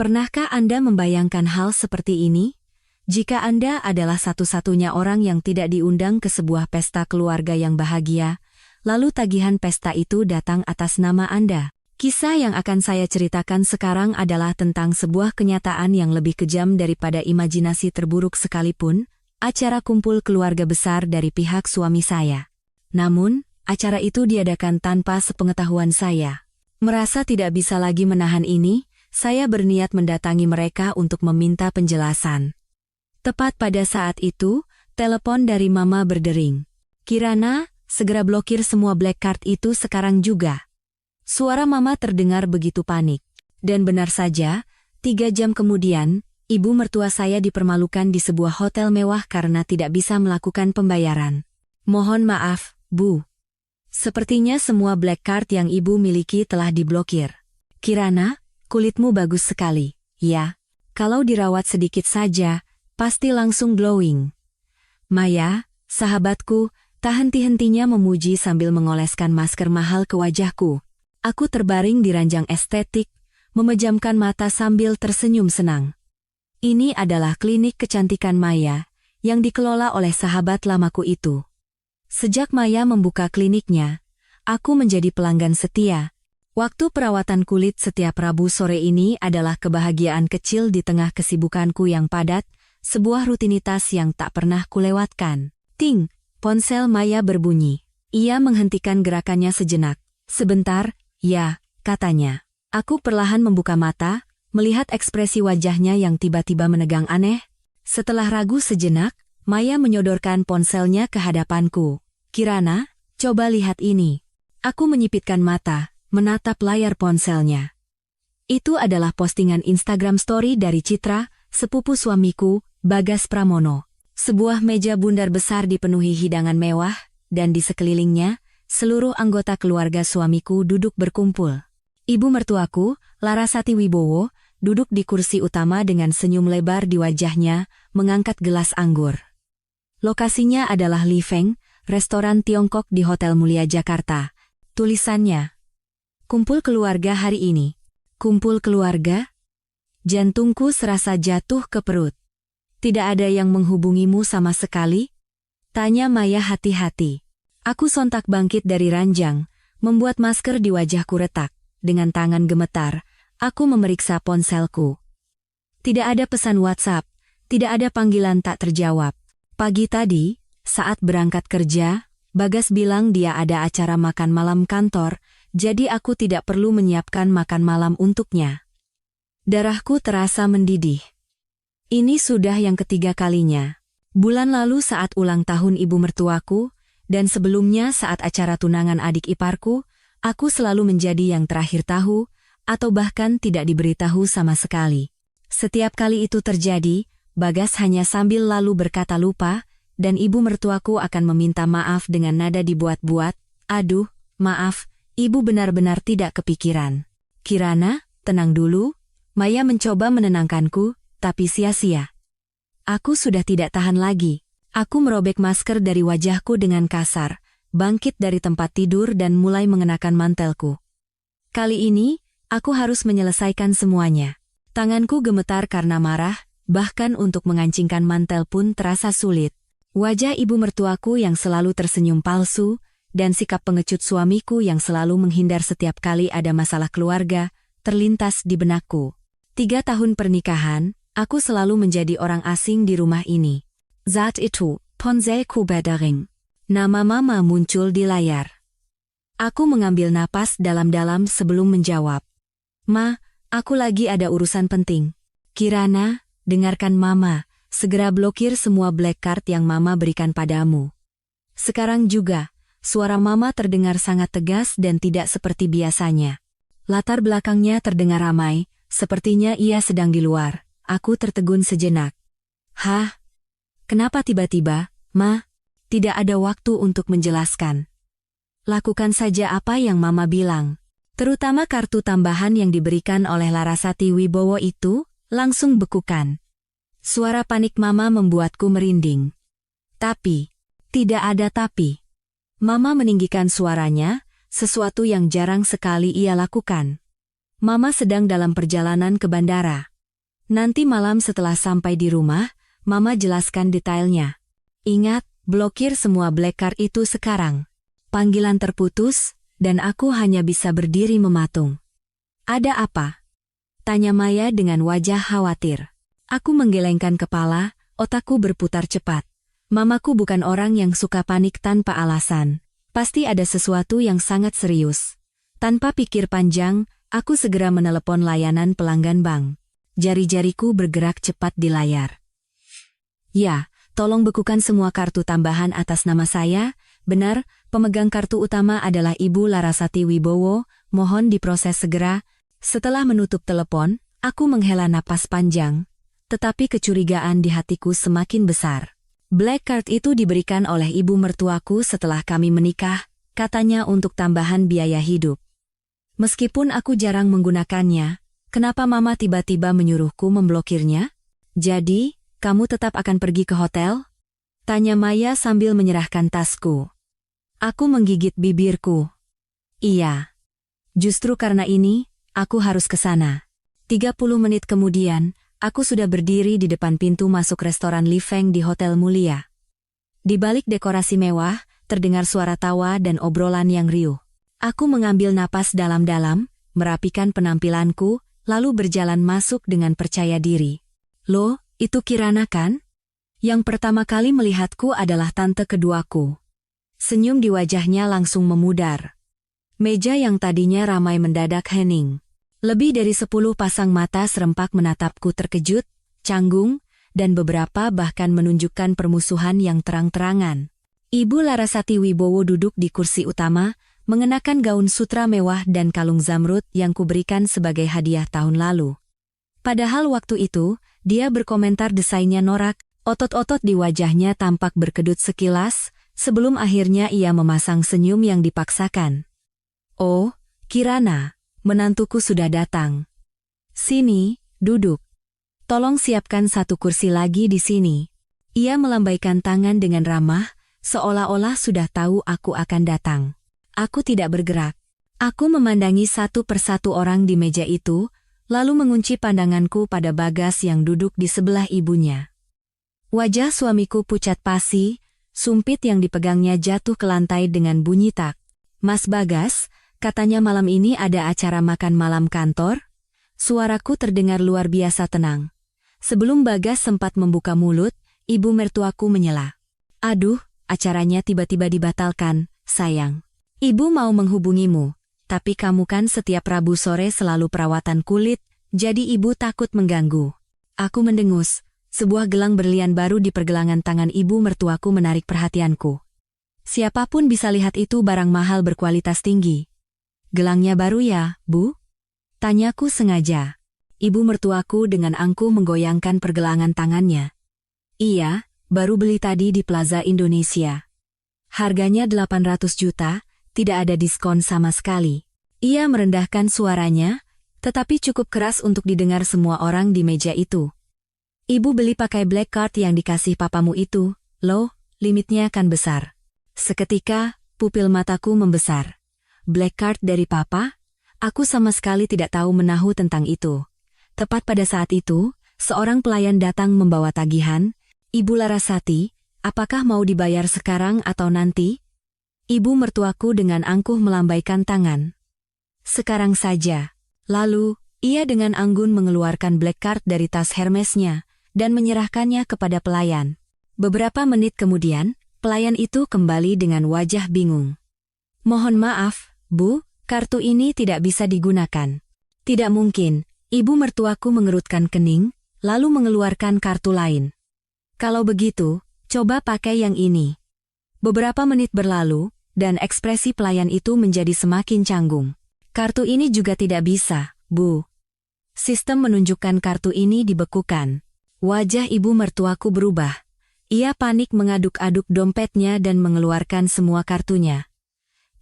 Pernahkah Anda membayangkan hal seperti ini? Jika Anda adalah satu-satunya orang yang tidak diundang ke sebuah pesta keluarga yang bahagia, lalu tagihan pesta itu datang atas nama Anda. Kisah yang akan saya ceritakan sekarang adalah tentang sebuah kenyataan yang lebih kejam daripada imajinasi terburuk sekalipun, acara kumpul keluarga besar dari pihak suami saya. Namun, acara itu diadakan tanpa sepengetahuan saya. Merasa tidak bisa lagi menahan ini, saya berniat mendatangi mereka untuk meminta penjelasan. Tepat pada saat itu, telepon dari Mama berdering. "Kirana, segera blokir semua black card itu sekarang juga." Suara Mama terdengar begitu panik. Dan benar saja, 3 jam kemudian, ibu mertua saya dipermalukan di sebuah hotel mewah karena tidak bisa melakukan pembayaran. "Mohon maaf, Bu. Sepertinya semua black card yang ibu miliki telah diblokir." "Kirana, kulitmu bagus sekali." "Ya, kalau dirawat sedikit saja, pasti langsung glowing." Maya, sahabatku, tak henti-hentinya memuji sambil mengoleskan masker mahal ke wajahku. Aku terbaring di ranjang estetik, memejamkan mata sambil tersenyum senang. Ini adalah klinik kecantikan Maya, yang dikelola oleh sahabat lamaku itu. Sejak Maya membuka kliniknya, aku menjadi pelanggan setia. Waktu perawatan kulit setiap Rabu sore ini adalah kebahagiaan kecil di tengah kesibukanku yang padat, sebuah rutinitas yang tak pernah kulewatkan. Ting, ponsel Maya berbunyi. Ia menghentikan gerakannya sejenak. "Sebentar, ya," katanya. Aku perlahan membuka mata, melihat ekspresi wajahnya yang tiba-tiba menegang aneh. Setelah ragu sejenak, Maya menyodorkan ponselnya ke hadapanku. "Kirana, coba lihat ini." Aku menyipitkan mata, menatap layar ponselnya. Itu adalah postingan Instagram Story dari Citra, sepupu suamiku, Bagas Pramono. Sebuah meja bundar besar dipenuhi hidangan mewah, dan di sekelilingnya, seluruh anggota keluarga suamiku duduk berkumpul. Ibu mertuaku, Larasati Wibowo, duduk di kursi utama dengan senyum lebar di wajahnya, mengangkat gelas anggur. Lokasinya adalah Li Feng, restoran Tiongkok di Hotel Mulia Jakarta. Tulisannya, "Kumpul keluarga hari ini." Kumpul keluarga? Jantungku serasa jatuh ke perut. "Tidak ada yang menghubungimu sama sekali?" tanya Maya hati-hati. Aku sontak bangkit dari ranjang, membuat masker di wajahku retak. Dengan tangan gemetar, aku memeriksa ponselku. Tidak ada pesan WhatsApp, tidak ada panggilan tak terjawab. Pagi tadi, saat berangkat kerja, Bagas bilang dia ada acara makan malam kantor, jadi aku tidak perlu menyiapkan makan malam untuknya. Darahku terasa mendidih. Ini sudah yang ketiga kalinya. Bulan lalu saat ulang tahun ibu mertuaku, dan sebelumnya saat acara tunangan adik iparku, aku selalu menjadi yang terakhir tahu, atau bahkan tidak diberitahu sama sekali. Setiap kali itu terjadi, Bagas hanya sambil lalu berkata lupa, dan ibu mertuaku akan meminta maaf dengan nada dibuat-buat. "Aduh, maaf, ibu benar-benar tidak kepikiran." "Kirana, tenang dulu." Maya mencoba menenangkanku, tapi sia-sia. Aku sudah tidak tahan lagi. Aku merobek masker dari wajahku dengan kasar, bangkit dari tempat tidur dan mulai mengenakan mantelku. Kali ini, aku harus menyelesaikan semuanya. Tanganku gemetar karena marah, bahkan untuk mengancingkan mantel pun terasa sulit. Wajah ibu mertuaku yang selalu tersenyum palsu, dan sikap pengecut suamiku yang selalu menghindar setiap kali ada masalah keluarga, terlintas di benakku. 3 tahun pernikahan, aku selalu menjadi orang asing di rumah ini. Saat itu, ponselku berdering. Nama Mama muncul di layar. Aku mengambil napas dalam-dalam sebelum menjawab. "Ma, aku lagi ada urusan penting." "Kirana, dengarkan Mama. Segera blokir semua black card yang Mama berikan padamu." Sekarang juga, suara Mama terdengar sangat tegas dan tidak seperti biasanya. Latar belakangnya terdengar ramai, sepertinya ia sedang di luar. Aku tertegun sejenak. "Hah? Kenapa tiba-tiba, Ma?" "Tidak ada waktu untuk menjelaskan. Lakukan saja apa yang Mama bilang." Terutama kartu tambahan yang diberikan oleh Larasati Wibowo itu, langsung bekukan. Suara panik Mama membuatku merinding. Tapi, tidak ada tapi. Mama meninggikan suaranya, sesuatu yang jarang sekali ia lakukan. Mama sedang dalam perjalanan ke bandara. Nanti malam setelah sampai di rumah, Mama jelaskan detailnya. Ingat, blokir semua black card itu sekarang. Panggilan terputus, dan aku hanya bisa berdiri mematung. Ada apa? Tanya Maya dengan wajah khawatir. Aku menggelengkan kepala, otakku berputar cepat. Mamaku bukan orang yang suka panik tanpa alasan. Pasti ada sesuatu yang sangat serius. Tanpa pikir panjang, aku segera menelepon layanan pelanggan bank. Jari-jariku bergerak cepat di layar. Ya, tolong bekukan semua kartu tambahan atas nama saya. Benar, pemegang kartu utama adalah Ibu Larasati Wibowo, mohon diproses segera. Setelah menutup telepon, aku menghela napas panjang. Tetapi kecurigaan di hatiku semakin besar. Black card itu diberikan oleh ibu mertuaku setelah kami menikah, katanya untuk tambahan biaya hidup. Meskipun aku jarang menggunakannya, kenapa Mama tiba-tiba menyuruhku memblokirnya? Jadi, kamu tetap akan pergi ke hotel? Tanya Maya sambil menyerahkan tasku. Aku menggigit bibirku. Iya. Justru karena ini, aku harus ke sana. 30 menit kemudian, aku sudah berdiri di depan pintu masuk restoran Li Feng di Hotel Mulia. Di balik dekorasi mewah, terdengar suara tawa dan obrolan yang riuh. Aku mengambil napas dalam-dalam, merapikan penampilanku, lalu berjalan masuk dengan percaya diri. Loh, itu Kirana kan? Yang pertama kali melihatku adalah tante keduaku. Senyum di wajahnya langsung memudar. Meja yang tadinya ramai mendadak hening. Lebih dari 10 pasang mata serempak menatapku terkejut, canggung, dan beberapa bahkan menunjukkan permusuhan yang terang-terangan. Ibu Larasati Wibowo duduk di kursi utama, mengenakan gaun sutra mewah dan kalung zamrud yang kuberikan sebagai hadiah tahun lalu. Padahal waktu itu, dia berkomentar desainnya norak, otot-otot di wajahnya tampak berkedut sekilas, sebelum akhirnya ia memasang senyum yang dipaksakan. Oh, Kirana. Menantuku sudah datang. Sini, duduk. Tolong siapkan satu kursi lagi di sini. Ia melambaikan tangan dengan ramah, seolah-olah sudah tahu aku akan datang. Aku tidak bergerak. Aku memandangi satu persatu orang di meja itu, lalu mengunci pandanganku pada Bagas yang duduk di sebelah ibunya. Wajah suamiku pucat pasi, sumpit yang dipegangnya jatuh ke lantai dengan bunyi tak. Mas Bagas, katanya malam ini ada acara makan malam kantor? Suaraku terdengar luar biasa tenang. Sebelum Bagas sempat membuka mulut, ibu mertuaku menyela. Aduh, acaranya tiba-tiba dibatalkan, sayang. Ibu mau menghubungimu, tapi kamu kan setiap Rabu sore selalu perawatan kulit, jadi ibu takut mengganggu. Aku mendengus, sebuah gelang berlian baru di pergelangan tangan ibu mertuaku menarik perhatianku. Siapapun bisa lihat itu barang mahal berkualitas tinggi. Gelangnya baru ya, Bu? Tanyaku sengaja. Ibu mertuaku dengan angkuh menggoyangkan pergelangan tangannya. Iya, baru beli tadi di Plaza Indonesia. Harganya 800 juta, tidak ada diskon sama sekali. Ia merendahkan suaranya, tetapi cukup keras untuk didengar semua orang di meja itu. Ibu beli pakai black card yang dikasih papamu itu, loh, limitnya kan besar. Seketika, pupil mataku membesar. Black card dari papa? Aku sama sekali tidak tahu menahu tentang itu. Tepat pada saat itu, seorang pelayan datang membawa tagihan. Ibu Larasati, apakah mau dibayar sekarang atau nanti? Ibu mertuaku dengan angkuh melambaikan tangan. Sekarang saja. Lalu, ia dengan anggun mengeluarkan black card dari tas Hermesnya dan menyerahkannya kepada pelayan. Beberapa menit kemudian, pelayan itu kembali dengan wajah bingung. Mohon maaf, Bu, kartu ini tidak bisa digunakan. Tidak mungkin, ibu mertuaku mengerutkan kening, lalu mengeluarkan kartu lain. Kalau begitu, coba pakai yang ini. Beberapa menit berlalu, dan ekspresi pelayan itu menjadi semakin canggung. Kartu ini juga tidak bisa, Bu. Sistem menunjukkan kartu ini dibekukan. Wajah ibu mertuaku berubah. Ia panik mengaduk-aduk dompetnya dan mengeluarkan semua kartunya.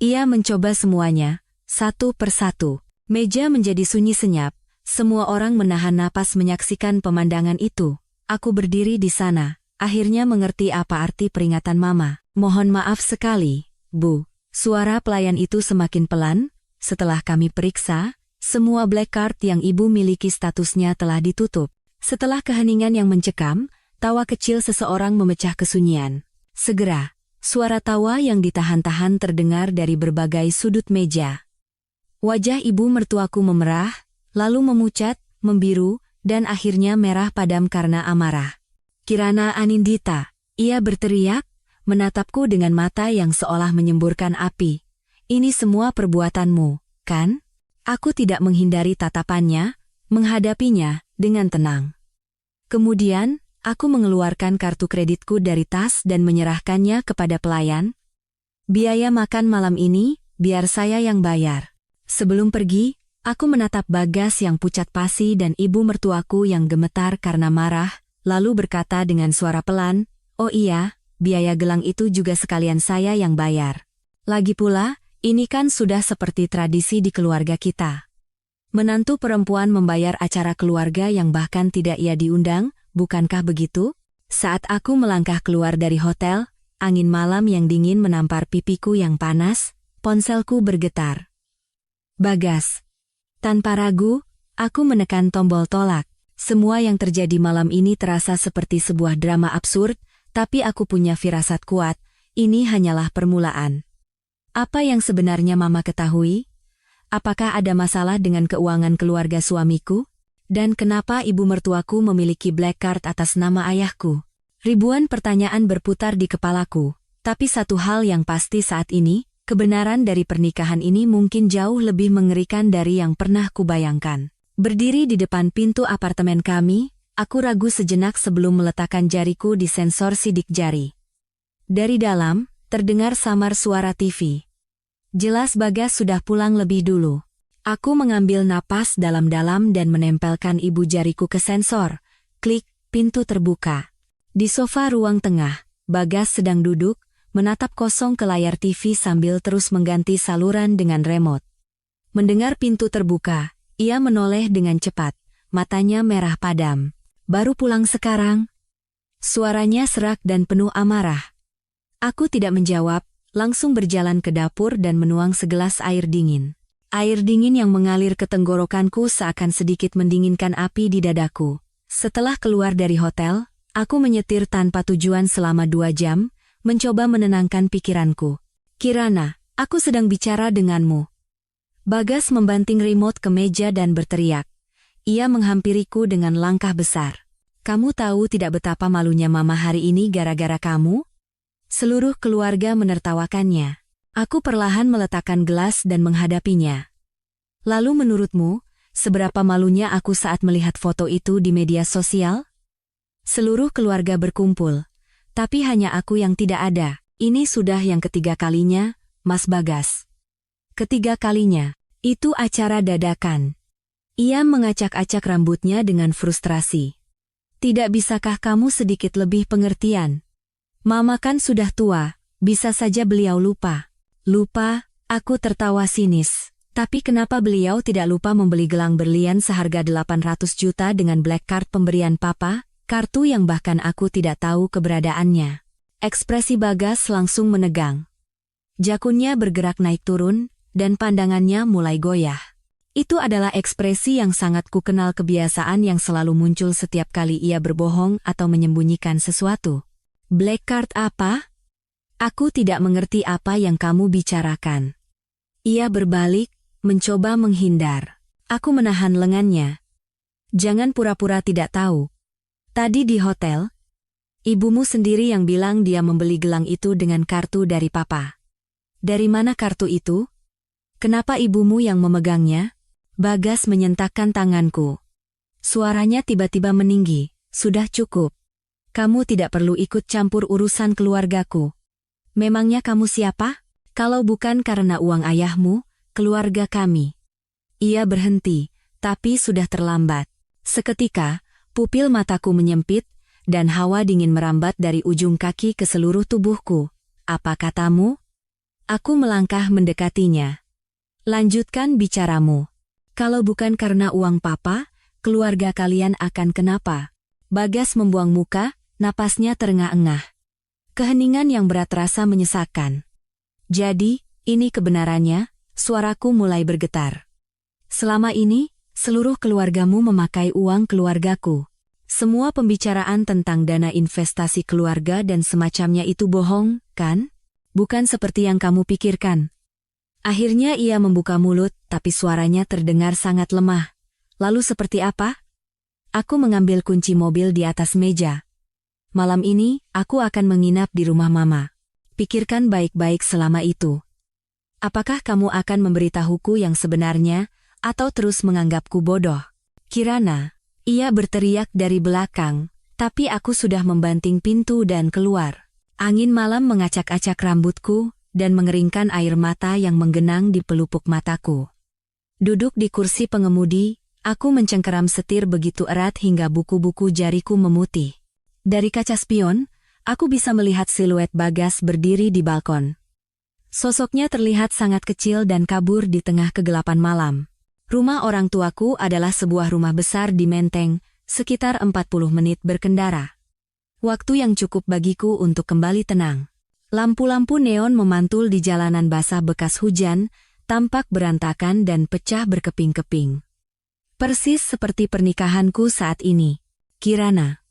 Ia mencoba semuanya, satu persatu. Meja menjadi sunyi senyap, semua orang menahan napas menyaksikan pemandangan itu. Aku berdiri di sana, akhirnya mengerti apa arti peringatan Mama. Mohon maaf sekali, Bu. Suara pelayan itu semakin pelan. Setelah kami periksa, semua black card yang ibu miliki statusnya telah ditutup. Setelah keheningan yang mencekam, tawa kecil seseorang memecah kesunyian. Segera, suara tawa yang ditahan-tahan terdengar dari berbagai sudut meja. Wajah ibu mertuaku memerah, lalu memucat, membiru, dan akhirnya merah padam karena amarah. "Kirana Anindita," ia berteriak, menatapku dengan mata yang seolah menyemburkan api. "Ini semua perbuatanmu, kan?" Aku tidak menghindari tatapannya, menghadapinya dengan tenang. Kemudian, aku mengeluarkan kartu kreditku dari tas dan menyerahkannya kepada pelayan. "Biaya makan malam ini, biar saya yang bayar." Sebelum pergi, aku menatap Bagas yang pucat pasi dan ibu mertuaku yang gemetar karena marah, lalu berkata dengan suara pelan, "Oh iya, biaya gelang itu juga sekalian saya yang bayar. Lagi pula, ini kan sudah seperti tradisi di keluarga kita. Menantu perempuan membayar acara keluarga yang bahkan tidak ia diundang, bukankah begitu?" Saat aku melangkah keluar dari hotel, angin malam yang dingin menampar pipiku yang panas, ponselku bergetar. "Bagas." Tanpa ragu, aku menekan tombol tolak. Semua yang terjadi malam ini terasa seperti sebuah drama absurd, tapi aku punya firasat kuat, ini hanyalah permulaan. Apa yang sebenarnya Mama ketahui? Apakah ada masalah dengan keuangan keluarga suamiku? Dan kenapa ibu mertuaku memiliki black card atas nama ayahku? Ribuan pertanyaan berputar di kepalaku, tapi satu hal yang pasti saat ini, kebenaran dari pernikahan ini mungkin jauh lebih mengerikan dari yang pernah kubayangkan. Berdiri di depan pintu apartemen kami, aku ragu sejenak sebelum meletakkan jariku di sensor sidik jari. Dari dalam, terdengar samar suara TV. Jelas Bagas sudah pulang lebih dulu. Aku mengambil napas dalam-dalam dan menempelkan ibu jariku ke sensor. Klik, pintu terbuka. Di sofa ruang tengah, Bagas sedang duduk, menatap kosong ke layar TV sambil terus mengganti saluran dengan remote. Mendengar pintu terbuka, ia menoleh dengan cepat, matanya merah padam. "Baru pulang sekarang?" Suaranya serak dan penuh amarah. Aku tidak menjawab, langsung berjalan ke dapur dan menuang segelas air dingin. Air dingin yang mengalir ke tenggorokanku seakan sedikit mendinginkan api di dadaku. Setelah keluar dari hotel, aku menyetir tanpa tujuan selama 2 jam, mencoba menenangkan pikiranku. "Kirana, aku sedang bicara denganmu." Bagas membanting remote ke meja dan berteriak. Ia menghampiriku dengan langkah besar. "Kamu tahu tidak betapa malunya Mama hari ini gara-gara kamu?" Seluruh keluarga menertawakannya. Aku perlahan meletakkan gelas dan menghadapinya. "Lalu menurutmu, seberapa malunya aku saat melihat foto itu di media sosial?" Seluruh keluarga berkumpul, tapi hanya aku yang tidak ada. Ini sudah yang ketiga kalinya, Mas Bagas. Ketiga kalinya. Itu acara dadakan. Ia mengacak-acak rambutnya dengan frustrasi. "Tidak bisakah kamu sedikit lebih pengertian? Mama kan sudah tua, bisa saja beliau lupa." "Lupa?" Aku tertawa sinis. "Tapi kenapa beliau tidak lupa membeli gelang berlian seharga 800 juta dengan black card pemberian Papa, kartu yang bahkan aku tidak tahu keberadaannya?" Ekspresi Bagas langsung menegang. Jakunnya bergerak naik turun, dan pandangannya mulai goyah. Itu adalah ekspresi yang sangat kukenal, kebiasaan yang selalu muncul setiap kali ia berbohong atau menyembunyikan sesuatu. "Black card apa? Aku tidak mengerti apa yang kamu bicarakan." Ia berbalik, mencoba menghindar. Aku menahan lengannya. "Jangan pura-pura tidak tahu. Tadi di hotel, ibumu sendiri yang bilang dia membeli gelang itu dengan kartu dari Papa." "Dari mana kartu itu? Kenapa ibumu yang memegangnya?" Bagas menyentakkan tanganku. Suaranya tiba-tiba meninggi. "Sudah cukup. Kamu tidak perlu ikut campur urusan keluargaku. Memangnya kamu siapa? Kalau bukan karena uang ayahmu, keluarga kami." Ia berhenti, tapi sudah terlambat. Seketika, pupil mataku menyempit, dan hawa dingin merambat dari ujung kaki ke seluruh tubuhku. "Apa katamu?" Aku melangkah mendekatinya. "Lanjutkan bicaramu. Kalau bukan karena uang Papa, keluarga kalian akan kenapa?" Bagas membuang muka, napasnya terengah-engah. Keheningan yang berat rasa menyesakkan. "Jadi, ini kebenarannya," suaraku mulai bergetar. "Selama ini, seluruh keluargamu memakai uang keluargaku. Semua pembicaraan tentang dana investasi keluarga dan semacamnya itu bohong, kan? Bukan seperti yang kamu pikirkan. Akhirnya ia membuka mulut, tapi suaranya terdengar sangat lemah. Lalu seperti apa? Aku mengambil kunci mobil di atas meja. Malam ini, aku akan menginap di rumah Mama. Pikirkan baik-baik selama itu. Apakah kamu akan memberitahuku yang sebenarnya, atau terus menganggapku bodoh? Kirana, ia berteriak dari belakang, tapi aku sudah membanting pintu dan keluar. Angin malam mengacak-acak rambutku, dan mengeringkan air mata yang menggenang di pelupuk mataku. Duduk di kursi pengemudi, aku mencengkeram setir begitu erat hingga buku-buku jariku memutih. Dari kaca spion, aku bisa melihat siluet Bagas berdiri di balkon. Sosoknya terlihat sangat kecil dan kabur di tengah kegelapan malam. Rumah orang tuaku adalah sebuah rumah besar di Menteng, sekitar 40 menit berkendara. Waktu yang cukup bagiku untuk kembali tenang. Lampu-lampu neon memantul di jalanan basah bekas hujan, tampak berantakan dan pecah berkeping-keping. Persis seperti pernikahanku saat ini. Kirana.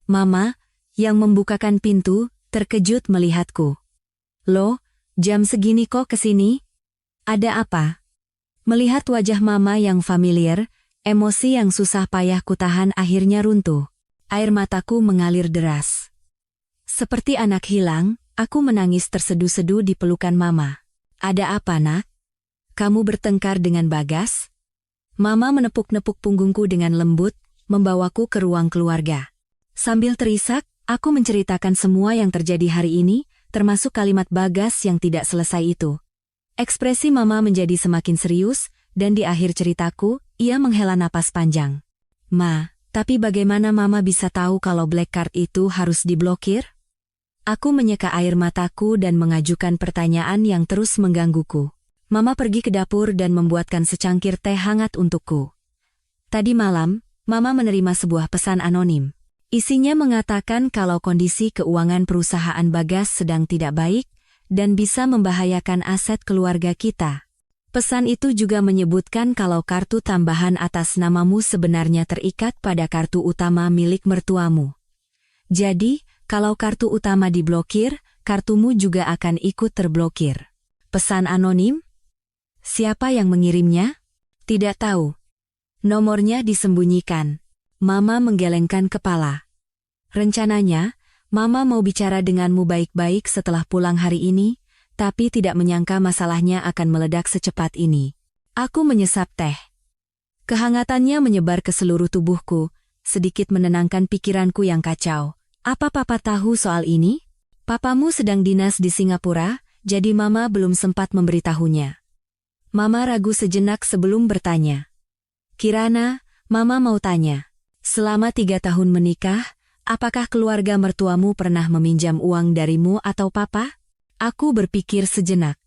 Mama, yang membukakan pintu, terkejut melihatku. Loh, jam segini kok kesini? Ada apa? Melihat wajah Mama yang familiar, emosi yang susah payah kutahan akhirnya runtuh. Air mataku mengalir deras. Seperti anak hilang, aku menangis terseduh-seduh di pelukan Mama. Ada apa, Nak? Kamu bertengkar dengan Bagas? Mama menepuk-nepuk punggungku dengan lembut, membawaku ke ruang keluarga. Sambil terisak, aku menceritakan semua yang terjadi hari ini, termasuk kalimat Bagas yang tidak selesai itu. Ekspresi Mama menjadi semakin serius, dan di akhir ceritaku, ia menghela napas panjang. Ma, tapi bagaimana Mama bisa tahu kalau black card itu harus diblokir? Aku menyeka air mataku dan mengajukan pertanyaan yang terus menggangguku. Mama pergi ke dapur dan membuatkan secangkir teh hangat untukku. Tadi malam, Mama menerima sebuah pesan anonim. Isinya mengatakan kalau kondisi keuangan perusahaan Bagas sedang tidak baik, dan bisa membahayakan aset keluarga kita. Pesan itu juga menyebutkan kalau kartu tambahan atas namamu sebenarnya terikat pada kartu utama milik mertuamu. Jadi, kalau kartu utama diblokir, kartumu juga akan ikut terblokir. Pesan anonim? Siapa yang mengirimnya? Tidak tahu. Nomornya disembunyikan. Mama menggelengkan kepala. Rencananya, Mama mau bicara denganmu baik-baik setelah pulang hari ini, tapi tidak menyangka masalahnya akan meledak secepat ini. Aku menyesap teh. Kehangatannya menyebar ke seluruh tubuhku, sedikit menenangkan pikiranku yang kacau. Apa Papa tahu soal ini? Papamu sedang dinas di Singapura, jadi Mama belum sempat memberitahunya. Mama ragu sejenak sebelum bertanya. Kirana, Mama mau tanya. Selama 3 tahun menikah, apakah keluarga mertuamu pernah meminjam uang darimu atau Papa? Aku berpikir sejenak.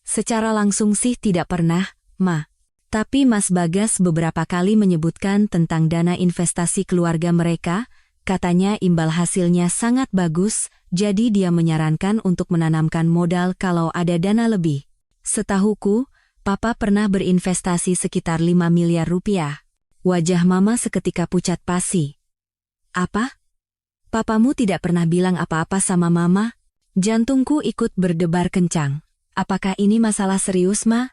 Secara langsung sih tidak pernah, Ma. Tapi Mas Bagas beberapa kali menyebutkan tentang dana investasi keluarga mereka, katanya imbal hasilnya sangat bagus, jadi dia menyarankan untuk menanamkan modal kalau ada dana lebih. Setahuku, Papa pernah berinvestasi sekitar 5 miliar rupiah. Wajah Mama seketika pucat pasi. Apa? Papamu tidak pernah bilang apa-apa sama Mama? Jantungku ikut berdebar kencang. Apakah ini masalah serius, Ma?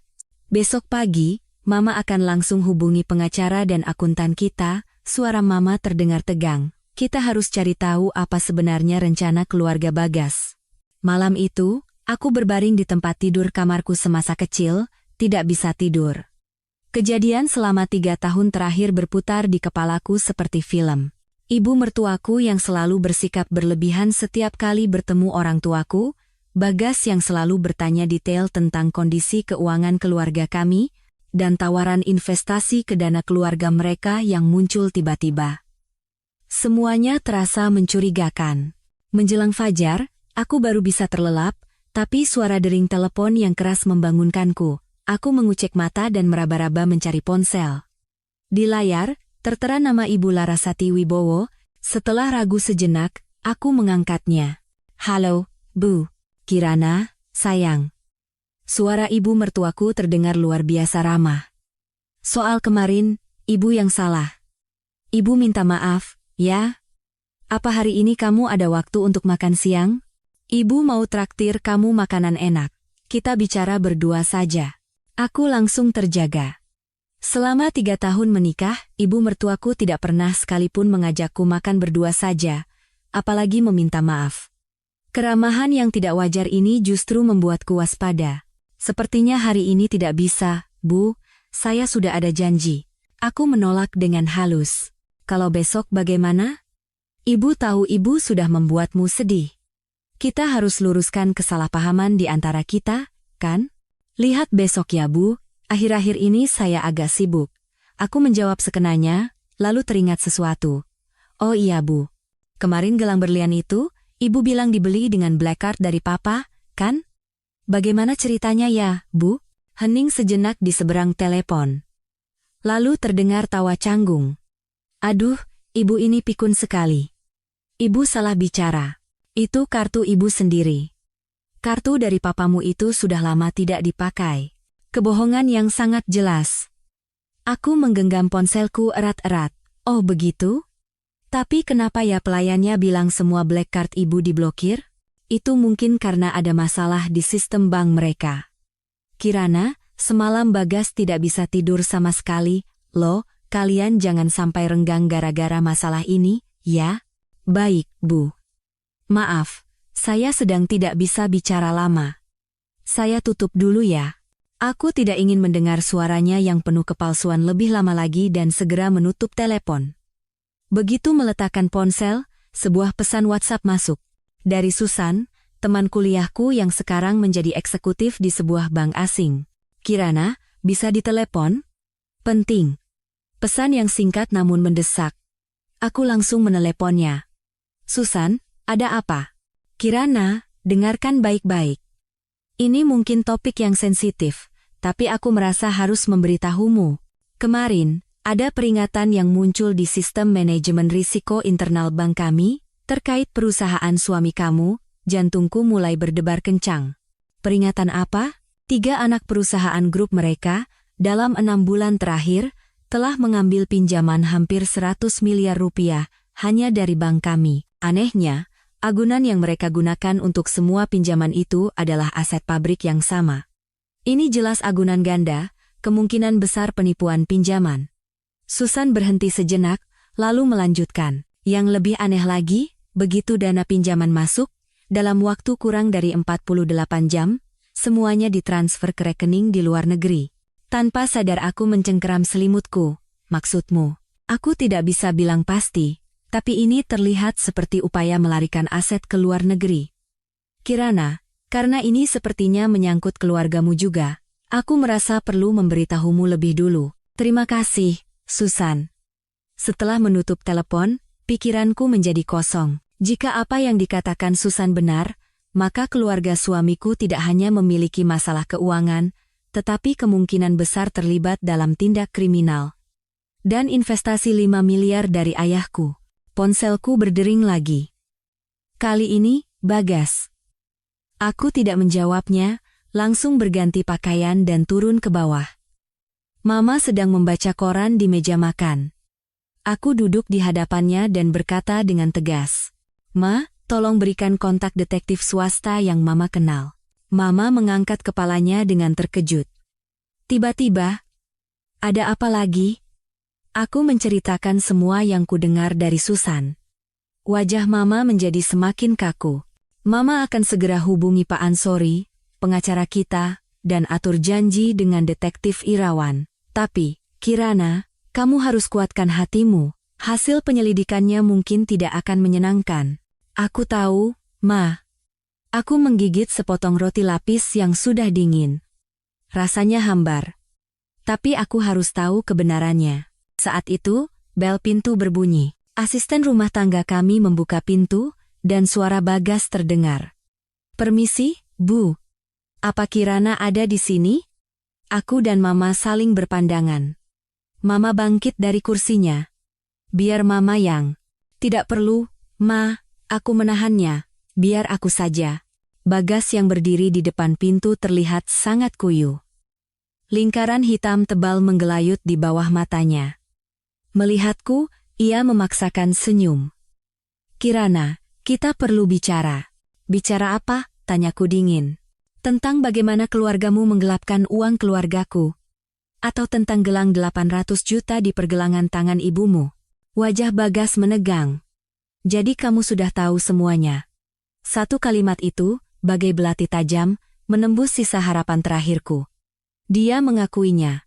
Besok pagi, Mama akan langsung hubungi pengacara dan akuntan kita. Suara Mama terdengar tegang. Kita harus cari tahu apa sebenarnya rencana keluarga Bagas. Malam itu, aku berbaring di tempat tidur kamarku semasa kecil, tidak bisa tidur. Kejadian selama 3 tahun terakhir berputar di kepalaku seperti film. Ibu mertuaku yang selalu bersikap berlebihan setiap kali bertemu orang tuaku, Bagas yang selalu bertanya detail tentang kondisi keuangan keluarga kami, dan tawaran investasi ke dana keluarga mereka yang muncul tiba-tiba. Semuanya terasa mencurigakan. Menjelang fajar, aku baru bisa terlelap, tapi suara dering telepon yang keras membangunkanku. Aku mengucek mata dan meraba-raba mencari ponsel. Di layar, tertera nama Ibu Larasati Wibowo. Setelah ragu sejenak, aku mengangkatnya. Halo, Bu. Kirana, sayang. Suara ibu mertuaku terdengar luar biasa ramah. Soal kemarin, Ibu yang salah. Ibu minta maaf, Ya? Apa hari ini kamu ada waktu untuk makan siang? Ibu mau traktir kamu makanan enak. Kita bicara berdua saja. Aku langsung terjaga. Selama 3 tahun menikah, ibu mertuaku tidak pernah sekalipun mengajakku makan berdua saja, apalagi meminta maaf. Keramahan yang tidak wajar ini justru membuatku waspada. Sepertinya hari ini tidak bisa, Bu, saya sudah ada janji. Aku menolak dengan halus. Kalau besok bagaimana? Ibu tahu ibu sudah membuatmu sedih. Kita harus luruskan kesalahpahaman di antara kita, kan? Lihat besok ya Bu, akhir-akhir ini saya agak sibuk. Aku menjawab sekenanya, lalu teringat sesuatu. Oh iya Bu, kemarin gelang berlian itu, Ibu bilang dibeli dengan black card dari Papa, kan? Bagaimana ceritanya ya, Bu? Hening sejenak di seberang telepon. Lalu terdengar tawa canggung. Aduh, Ibu ini pikun sekali. Ibu salah bicara. Itu kartu Ibu sendiri. Kartu dari papamu itu sudah lama tidak dipakai. Kebohongan yang sangat jelas. Aku menggenggam ponselku erat-erat. Oh begitu? Tapi kenapa ya pelayannya bilang semua black card Ibu diblokir? Itu mungkin karena ada masalah di sistem bank mereka. Kirana, semalam Bagas tidak bisa tidur sama sekali. Loh, kalian jangan sampai renggang gara-gara masalah ini, ya? Baik, Bu. Maaf, saya sedang tidak bisa bicara lama. Saya tutup dulu ya. Aku tidak ingin mendengar suaranya yang penuh kepalsuan lebih lama lagi dan segera menutup telepon. Begitu meletakkan ponsel, sebuah pesan WhatsApp masuk. Dari Susan, teman kuliahku yang sekarang menjadi eksekutif di sebuah bank asing. Kirana, bisa ditelepon? Penting. Pesan yang singkat namun mendesak. Aku langsung meneleponnya. Susan, ada apa? Kirana, dengarkan baik-baik. Ini mungkin topik yang sensitif, tapi aku merasa harus memberitahumu. Kemarin, ada peringatan yang muncul di sistem manajemen risiko internal bank kami, terkait perusahaan suami kamu. Jantungku mulai berdebar kencang. Peringatan apa? 3 anak perusahaan grup mereka, dalam 6 bulan terakhir, telah mengambil pinjaman hampir 100 miliar rupiah, hanya dari bank kami. Anehnya, agunan yang mereka gunakan untuk semua pinjaman itu adalah aset pabrik yang sama. Ini jelas agunan ganda, kemungkinan besar penipuan pinjaman. Susan berhenti sejenak, lalu melanjutkan. Yang lebih aneh lagi, begitu dana pinjaman masuk, dalam waktu kurang dari 48 jam, semuanya ditransfer ke rekening di luar negeri. Tanpa sadar aku mencengkeram selimutku. Maksudmu? Aku tidak bisa bilang pasti, tapi ini terlihat seperti upaya melarikan aset ke luar negeri. Kirana, karena ini sepertinya menyangkut keluargamu juga, aku merasa perlu memberitahumu lebih dulu. Terima kasih, Susan. Setelah menutup telepon, pikiranku menjadi kosong. Jika apa yang dikatakan Susan benar, maka keluarga suamiku tidak hanya memiliki masalah keuangan, tetapi kemungkinan besar terlibat dalam tindak kriminal. Dan investasi 5 miliar dari ayahku. Ponselku berdering lagi. Kali ini, Bagas. Aku tidak menjawabnya, langsung berganti pakaian dan turun ke bawah. Mama sedang membaca koran di meja makan. Aku duduk di hadapannya dan berkata dengan tegas, "Ma, tolong berikan kontak detektif swasta yang Mama kenal." Mama mengangkat kepalanya dengan terkejut. Tiba-tiba, "Ada apa lagi?" Aku menceritakan semua yang kudengar dari Susan. Wajah Mama menjadi semakin kaku. Mama akan segera hubungi Pak Ansori, pengacara kita, dan atur janji dengan detektif Irawan. Tapi, Kirana, kamu harus kuatkan hatimu. Hasil penyelidikannya mungkin tidak akan menyenangkan. Aku tahu, Ma. Aku menggigit sepotong roti lapis yang sudah dingin. Rasanya hambar. Tapi aku harus tahu kebenarannya. Saat itu, bel pintu berbunyi. Asisten rumah tangga kami membuka pintu, dan suara Bagas terdengar. "Permisi, Bu. Apa Kirana ada di sini?" Aku dan Mama saling berpandangan. Mama bangkit dari kursinya. "Biar Mama yang." "Tidak perlu, Ma, aku menahannya. Biar aku saja." Bagas yang berdiri di depan pintu terlihat sangat kuyuh. Lingkaran hitam tebal menggelayut di bawah matanya. Melihatku, Ia memaksakan senyum. Kirana, kita perlu bicara. Bicara apa? Tanyaku dingin. Tentang bagaimana keluargamu menggelapkan uang keluargaku. Atau tentang gelang 800 juta di pergelangan tangan ibumu. Wajah Bagas menegang. Jadi kamu sudah tahu semuanya. Satu kalimat itu, bagai belati tajam, menembus sisa harapan terakhirku. Dia mengakuinya.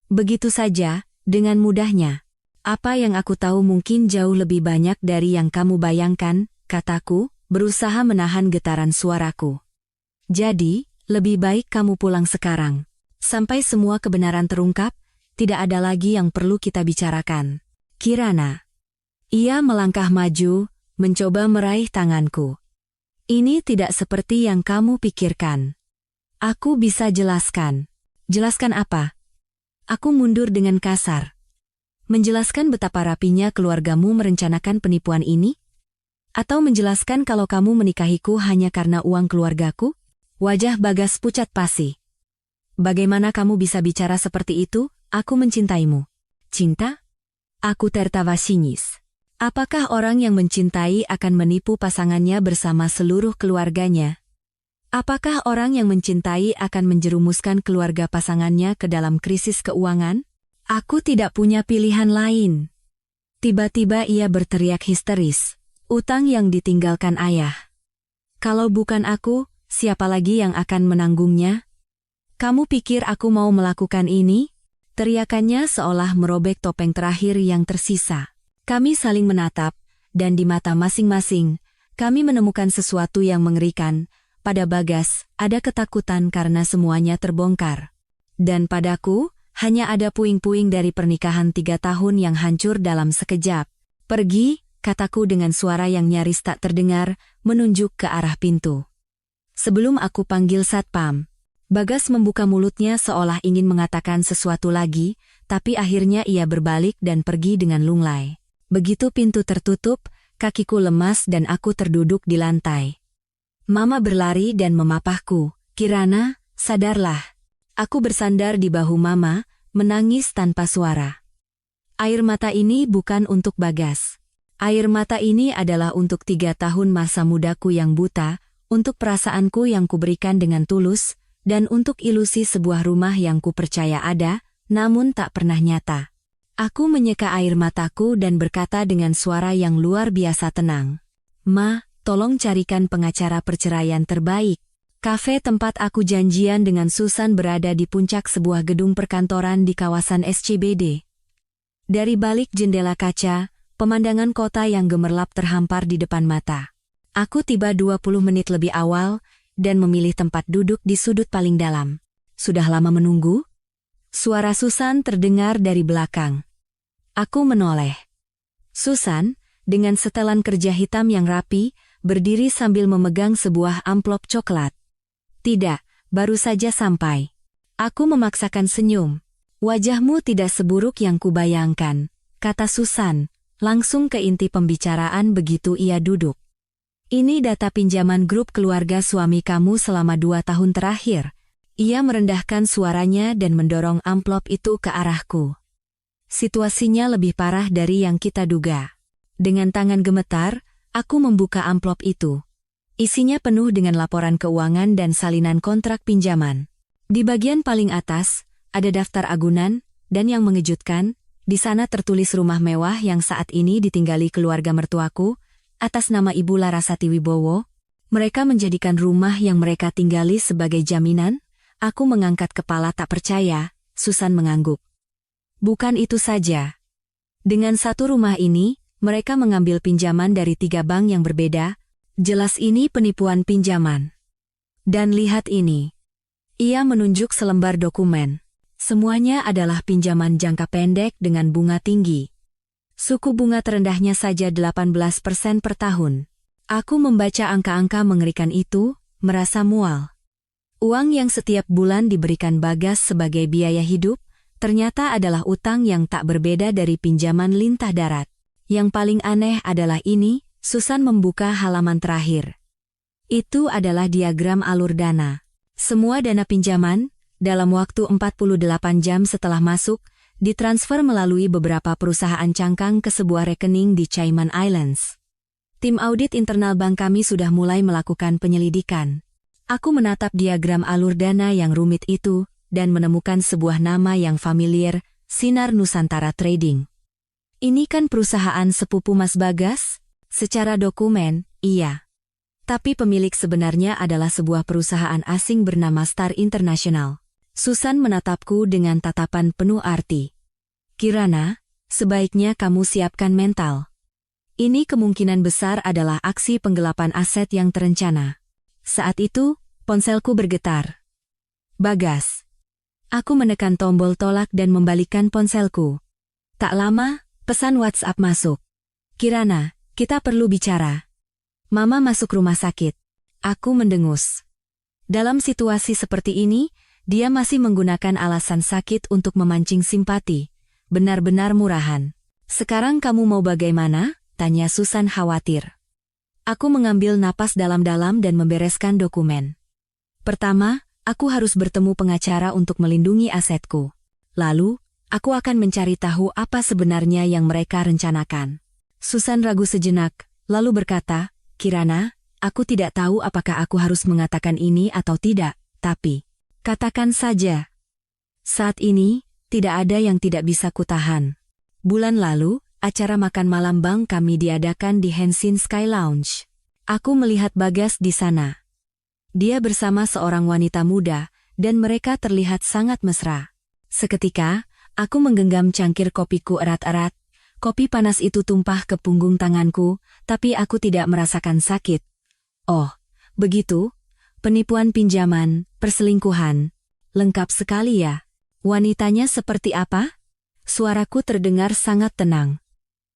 Begitu saja, dengan mudahnya. Apa yang aku tahu mungkin jauh lebih banyak dari yang kamu bayangkan, kataku, berusaha menahan getaran suaraku. Jadi, lebih baik kamu pulang sekarang. Sampai semua kebenaran terungkap, tidak ada lagi yang perlu kita bicarakan. Kirana. Ia melangkah maju, mencoba meraih tanganku. Ini tidak seperti yang kamu pikirkan. Aku bisa jelaskan. Jelaskan apa? Aku mundur dengan kasar. Menjelaskan betapa rapinya keluargamu merencanakan penipuan ini? Atau menjelaskan kalau kamu menikahiku hanya karena uang keluargaku? Wajah Bagas pucat pasi. Bagaimana kamu bisa bicara seperti itu? Aku mencintaimu. Cinta? Aku tertawa sinis. Apakah orang yang mencintai akan menipu pasangannya bersama seluruh keluarganya? Apakah orang yang mencintai akan menjerumuskan keluarga pasangannya ke dalam krisis keuangan? Aku tidak punya pilihan lain. Tiba-tiba ia berteriak histeris. Utang yang ditinggalkan ayah. Kalau bukan aku, siapa lagi yang akan menanggungnya? Kamu pikir aku mau melakukan ini? Teriakannya seolah merobek topeng terakhir yang tersisa. Kami saling menatap, dan di mata masing-masing, kami menemukan sesuatu yang mengerikan. Pada Bagas, ada ketakutan karena semuanya terbongkar. Dan padaku, hanya ada puing-puing dari pernikahan 3 tahun yang hancur dalam sekejap. Pergi, kataku dengan suara yang nyaris tak terdengar, menunjuk ke arah pintu. Sebelum aku panggil satpam, Bagas membuka mulutnya seolah ingin mengatakan sesuatu lagi, tapi akhirnya ia berbalik dan pergi dengan lunglai. Begitu pintu tertutup, kakiku lemas dan aku terduduk di lantai. Mama berlari dan memapahku. Kirana, sadarlah. Aku bersandar di bahu Mama, menangis tanpa suara. Air mata ini bukan untuk Bagas. Air mata ini adalah untuk 3 tahun masa mudaku yang buta, untuk perasaanku yang kuberikan dengan tulus, dan untuk ilusi sebuah rumah yang kupercaya ada, namun tak pernah nyata. Aku menyeka air mataku dan berkata dengan suara yang luar biasa tenang. Ma, tolong carikan pengacara perceraian terbaik. Kafe tempat aku janjian dengan Susan berada di puncak sebuah gedung perkantoran di kawasan SCBD. Dari balik jendela kaca, pemandangan kota yang gemerlap terhampar di depan mata. Aku tiba 20 menit lebih awal, dan memilih tempat duduk di sudut paling dalam. Sudah lama menunggu? Suara Susan terdengar dari belakang. Aku menoleh. Susan, dengan setelan kerja hitam yang rapi, berdiri sambil memegang sebuah amplop coklat. Tidak, baru saja sampai. Aku memaksakan senyum. Wajahmu tidak seburuk yang kubayangkan, kata Susan, langsung ke inti pembicaraan begitu ia duduk. Ini data pinjaman grup keluarga suami kamu selama 2 tahun terakhir. Ia merendahkan suaranya dan mendorong amplop itu ke arahku. Situasinya lebih parah dari yang kita duga. Dengan tangan gemetar, aku membuka amplop itu. Isinya penuh dengan laporan keuangan dan salinan kontrak pinjaman. Di bagian paling atas, ada daftar agunan, dan yang mengejutkan, di sana tertulis rumah mewah yang saat ini ditinggali keluarga mertuaku, atas nama Ibu Larasati Wibowo. Mereka menjadikan rumah yang mereka tinggali sebagai jaminan. Aku mengangkat kepala tak percaya. Susan mengangguk. Bukan itu saja. Dengan satu rumah ini, mereka mengambil pinjaman dari 3 bank yang berbeda. Jelas ini penipuan pinjaman. Dan lihat ini. Ia menunjuk selembar dokumen. Semuanya adalah pinjaman jangka pendek dengan bunga tinggi. Suku bunga terendahnya saja 18% per tahun. Aku membaca angka-angka mengerikan itu, merasa mual. Uang yang setiap bulan diberikan Bagas sebagai biaya hidup, ternyata adalah utang yang tak berbeda dari pinjaman lintah darat. Yang paling aneh adalah ini, Susan membuka halaman terakhir. Itu adalah diagram alur dana. Semua dana pinjaman, dalam waktu 48 jam setelah masuk, ditransfer melalui beberapa perusahaan cangkang ke sebuah rekening di Cayman Islands. Tim audit internal bank kami sudah mulai melakukan penyelidikan. Aku menatap diagram alur dana yang rumit itu dan menemukan sebuah nama yang familiar, Sinar Nusantara Trading. Ini kan perusahaan sepupu Mas Bagas? Secara dokumen, iya. Tapi pemilik sebenarnya adalah sebuah perusahaan asing bernama Star International. Susan menatapku dengan tatapan penuh arti. Kirana, sebaiknya kamu siapkan mental. Ini kemungkinan besar adalah aksi penggelapan aset yang terencana. Saat itu, ponselku bergetar. Bagas. Aku menekan tombol tolak dan membalikkan ponselku. Tak lama, pesan WhatsApp masuk. Kirana, kita perlu bicara. Mama masuk rumah sakit. Aku mendengus. Dalam situasi seperti ini, dia masih menggunakan alasan sakit untuk memancing simpati. Benar-benar murahan. Sekarang kamu mau bagaimana? Tanya Susan khawatir. Aku mengambil napas dalam-dalam dan membereskan dokumen. Pertama, aku harus bertemu pengacara untuk melindungi asetku. Lalu, aku akan mencari tahu apa sebenarnya yang mereka rencanakan. Susan ragu sejenak, lalu berkata, Kirana, aku tidak tahu apakah aku harus mengatakan ini atau tidak, tapi katakan saja. Saat ini, tidak ada yang tidak bisa kutahan. Bulan lalu, acara makan malam bank kami diadakan di Hensin Sky Lounge. Aku melihat Bagas di sana. Dia bersama seorang wanita muda, dan mereka terlihat sangat mesra. Seketika, aku menggenggam cangkir kopiku erat-erat. Kopi panas itu tumpah ke punggung tanganku, tapi aku tidak merasakan sakit. Oh, begitu? Penipuan pinjaman, perselingkuhan. Lengkap sekali ya. Wanitanya seperti apa? Suaraku terdengar sangat tenang.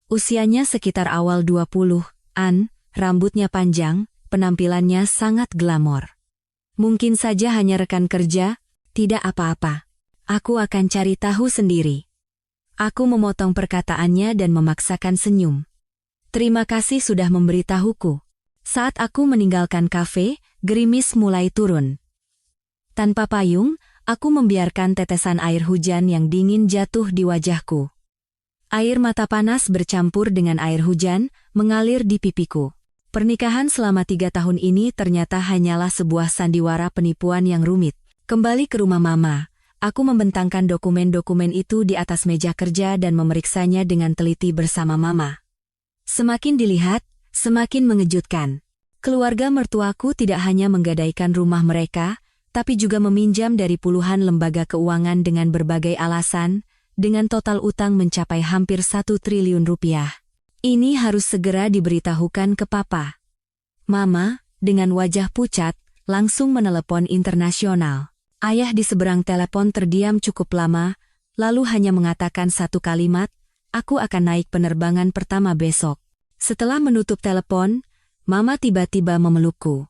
Usianya sekitar awal 20-an, rambutnya panjang, penampilannya sangat glamor. Mungkin saja hanya rekan kerja, tidak apa-apa. Aku akan cari tahu sendiri. Aku memotong perkataannya dan memaksakan senyum. Terima kasih sudah memberitahuku. Saat aku meninggalkan kafe, gerimis mulai turun. Tanpa payung, aku membiarkan tetesan air hujan yang dingin jatuh di wajahku. Air mata panas bercampur dengan air hujan, mengalir di pipiku. Pernikahan selama 3 tahun ini ternyata hanyalah sebuah sandiwara penipuan yang rumit. Kembali ke rumah Mama, aku membentangkan dokumen-dokumen itu di atas meja kerja dan memeriksanya dengan teliti bersama Mama. Semakin dilihat, semakin mengejutkan. Keluarga mertuaku tidak hanya menggadaikan rumah mereka, tapi juga meminjam dari puluhan lembaga keuangan dengan berbagai alasan, dengan total utang mencapai hampir 1 triliun rupiah. Ini harus segera diberitahukan ke Papa. Mama, dengan wajah pucat, langsung menelepon internasional. Ayah di seberang telepon terdiam cukup lama, lalu hanya mengatakan satu kalimat, aku akan naik penerbangan pertama besok. Setelah menutup telepon, Mama tiba-tiba memelukku.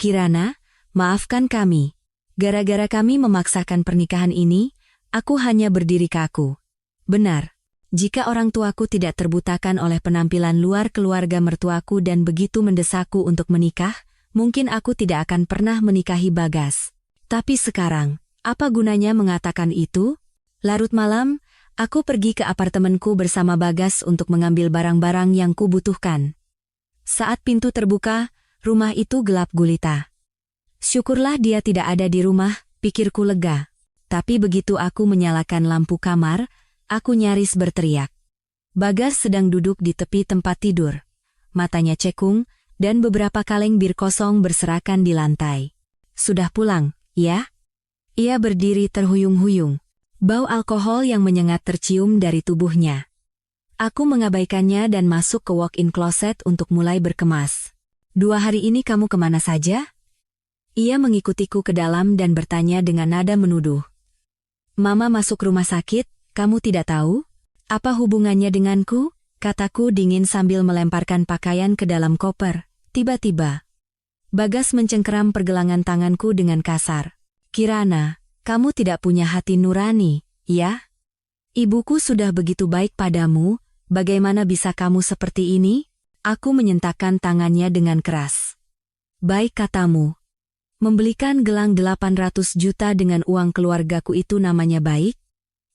Kirana, maafkan kami. Gara-gara kami memaksakan pernikahan ini, aku hanya berdiri kaku. Benar, jika orang tuaku tidak terbutakan oleh penampilan luar keluarga mertuaku dan begitu mendesakku untuk menikah, mungkin aku tidak akan pernah menikahi Bagas. Tapi sekarang, apa gunanya mengatakan itu? Larut malam, aku pergi ke apartemenku bersama Bagas untuk mengambil barang-barang yang kubutuhkan. Saat pintu terbuka, rumah itu gelap gulita. Syukurlah dia tidak ada di rumah, pikirku lega. Tapi begitu aku menyalakan lampu kamar, aku nyaris berteriak. Bagas sedang duduk di tepi tempat tidur. Matanya cekung, dan beberapa kaleng bir kosong berserakan di lantai. Sudah pulang, ya? Ia berdiri terhuyung-huyung. Bau alkohol yang menyengat tercium dari tubuhnya. Aku mengabaikannya dan masuk ke walk-in closet untuk mulai berkemas. 2 hari ini kamu kemana saja? Ia mengikutiku ke dalam dan bertanya dengan nada menuduh. Mama masuk rumah sakit, kamu tidak tahu? Apa hubungannya denganku? Kataku dingin sambil melemparkan pakaian ke dalam koper. Tiba-tiba, Bagas mencengkeram pergelangan tanganku dengan kasar. Kirana, kamu tidak punya hati nurani, ya? Ibuku sudah begitu baik padamu, bagaimana bisa kamu seperti ini? Aku menyentakkan tangannya dengan keras. Baik katamu. Membelikan gelang 800 juta dengan uang keluargaku itu namanya baik?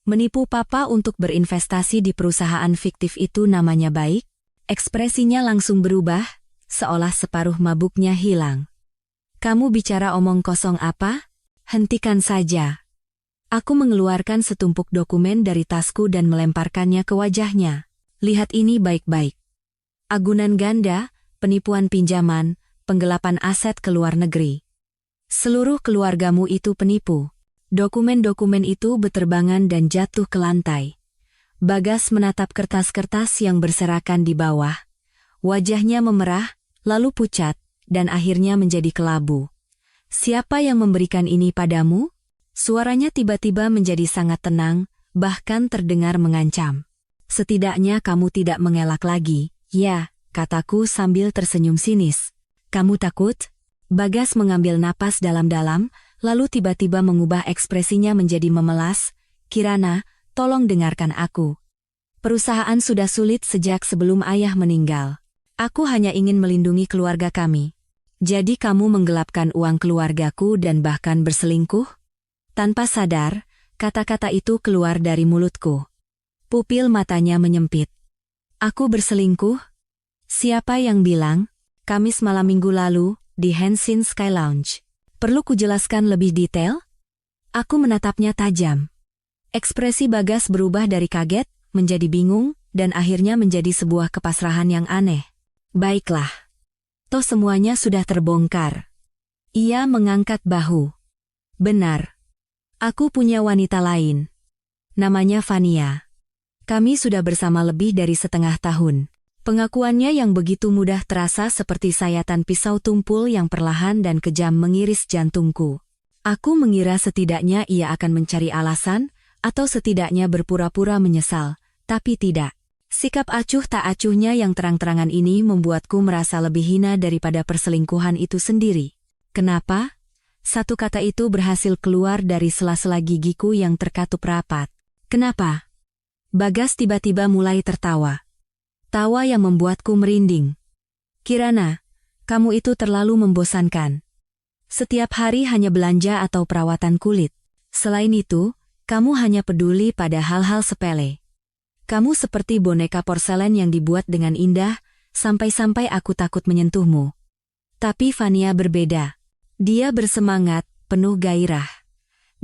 Menipu papa untuk berinvestasi di perusahaan fiktif itu namanya baik? Ekspresinya langsung berubah, seolah separuh mabuknya hilang. Kamu bicara omong kosong apa? Hentikan saja. Aku mengeluarkan setumpuk dokumen dari tasku dan melemparkannya ke wajahnya. Lihat ini baik-baik. Agunan ganda, penipuan pinjaman, penggelapan aset ke luar negeri. Seluruh keluargamu itu penipu. Dokumen-dokumen itu beterbangan dan jatuh ke lantai. Bagas menatap kertas-kertas yang berserakan di bawah. Wajahnya memerah, lalu pucat, dan akhirnya menjadi kelabu. Siapa yang memberikan ini padamu? Suaranya tiba-tiba menjadi sangat tenang, bahkan terdengar mengancam. Setidaknya kamu tidak mengelak lagi. Ya, kataku sambil tersenyum sinis. Kamu takut? Bagas mengambil napas dalam-dalam, lalu tiba-tiba mengubah ekspresinya menjadi memelas. Kirana, tolong dengarkan aku. Perusahaan sudah sulit sejak sebelum ayah meninggal. Aku hanya ingin melindungi keluarga kami. Jadi kamu menggelapkan uang keluargaku dan bahkan berselingkuh? Tanpa sadar, kata-kata itu keluar dari mulutku. Pupil matanya menyempit. Aku berselingkuh? Siapa yang bilang? Kamis malam minggu lalu, di Henshin Sky Lounge. Perlu kujelaskan lebih detail? Aku menatapnya tajam. Ekspresi Bagas berubah dari kaget, menjadi bingung, dan akhirnya menjadi sebuah kepasrahan yang aneh. Baiklah. Toh semuanya sudah terbongkar. Ia mengangkat bahu. Benar. Aku punya wanita lain. Namanya Fania. Kami sudah bersama lebih dari setengah tahun. Pengakuannya yang begitu mudah terasa seperti sayatan pisau tumpul yang perlahan dan kejam mengiris jantungku. Aku mengira setidaknya ia akan mencari alasan, atau setidaknya berpura-pura menyesal, tapi tidak. Sikap acuh tak acuhnya yang terang-terangan ini membuatku merasa lebih hina daripada perselingkuhan itu sendiri. Kenapa? Satu kata itu berhasil keluar dari sela-sela gigiku yang terkatup rapat. Kenapa? Bagas tiba-tiba mulai tertawa. Tawa yang membuatku merinding. Kirana, kamu itu terlalu membosankan. Setiap hari hanya belanja atau perawatan kulit. Selain itu, kamu hanya peduli pada hal-hal sepele. Kamu seperti boneka porselen yang dibuat dengan indah, sampai-sampai aku takut menyentuhmu. Tapi Fania berbeda. Dia bersemangat, penuh gairah.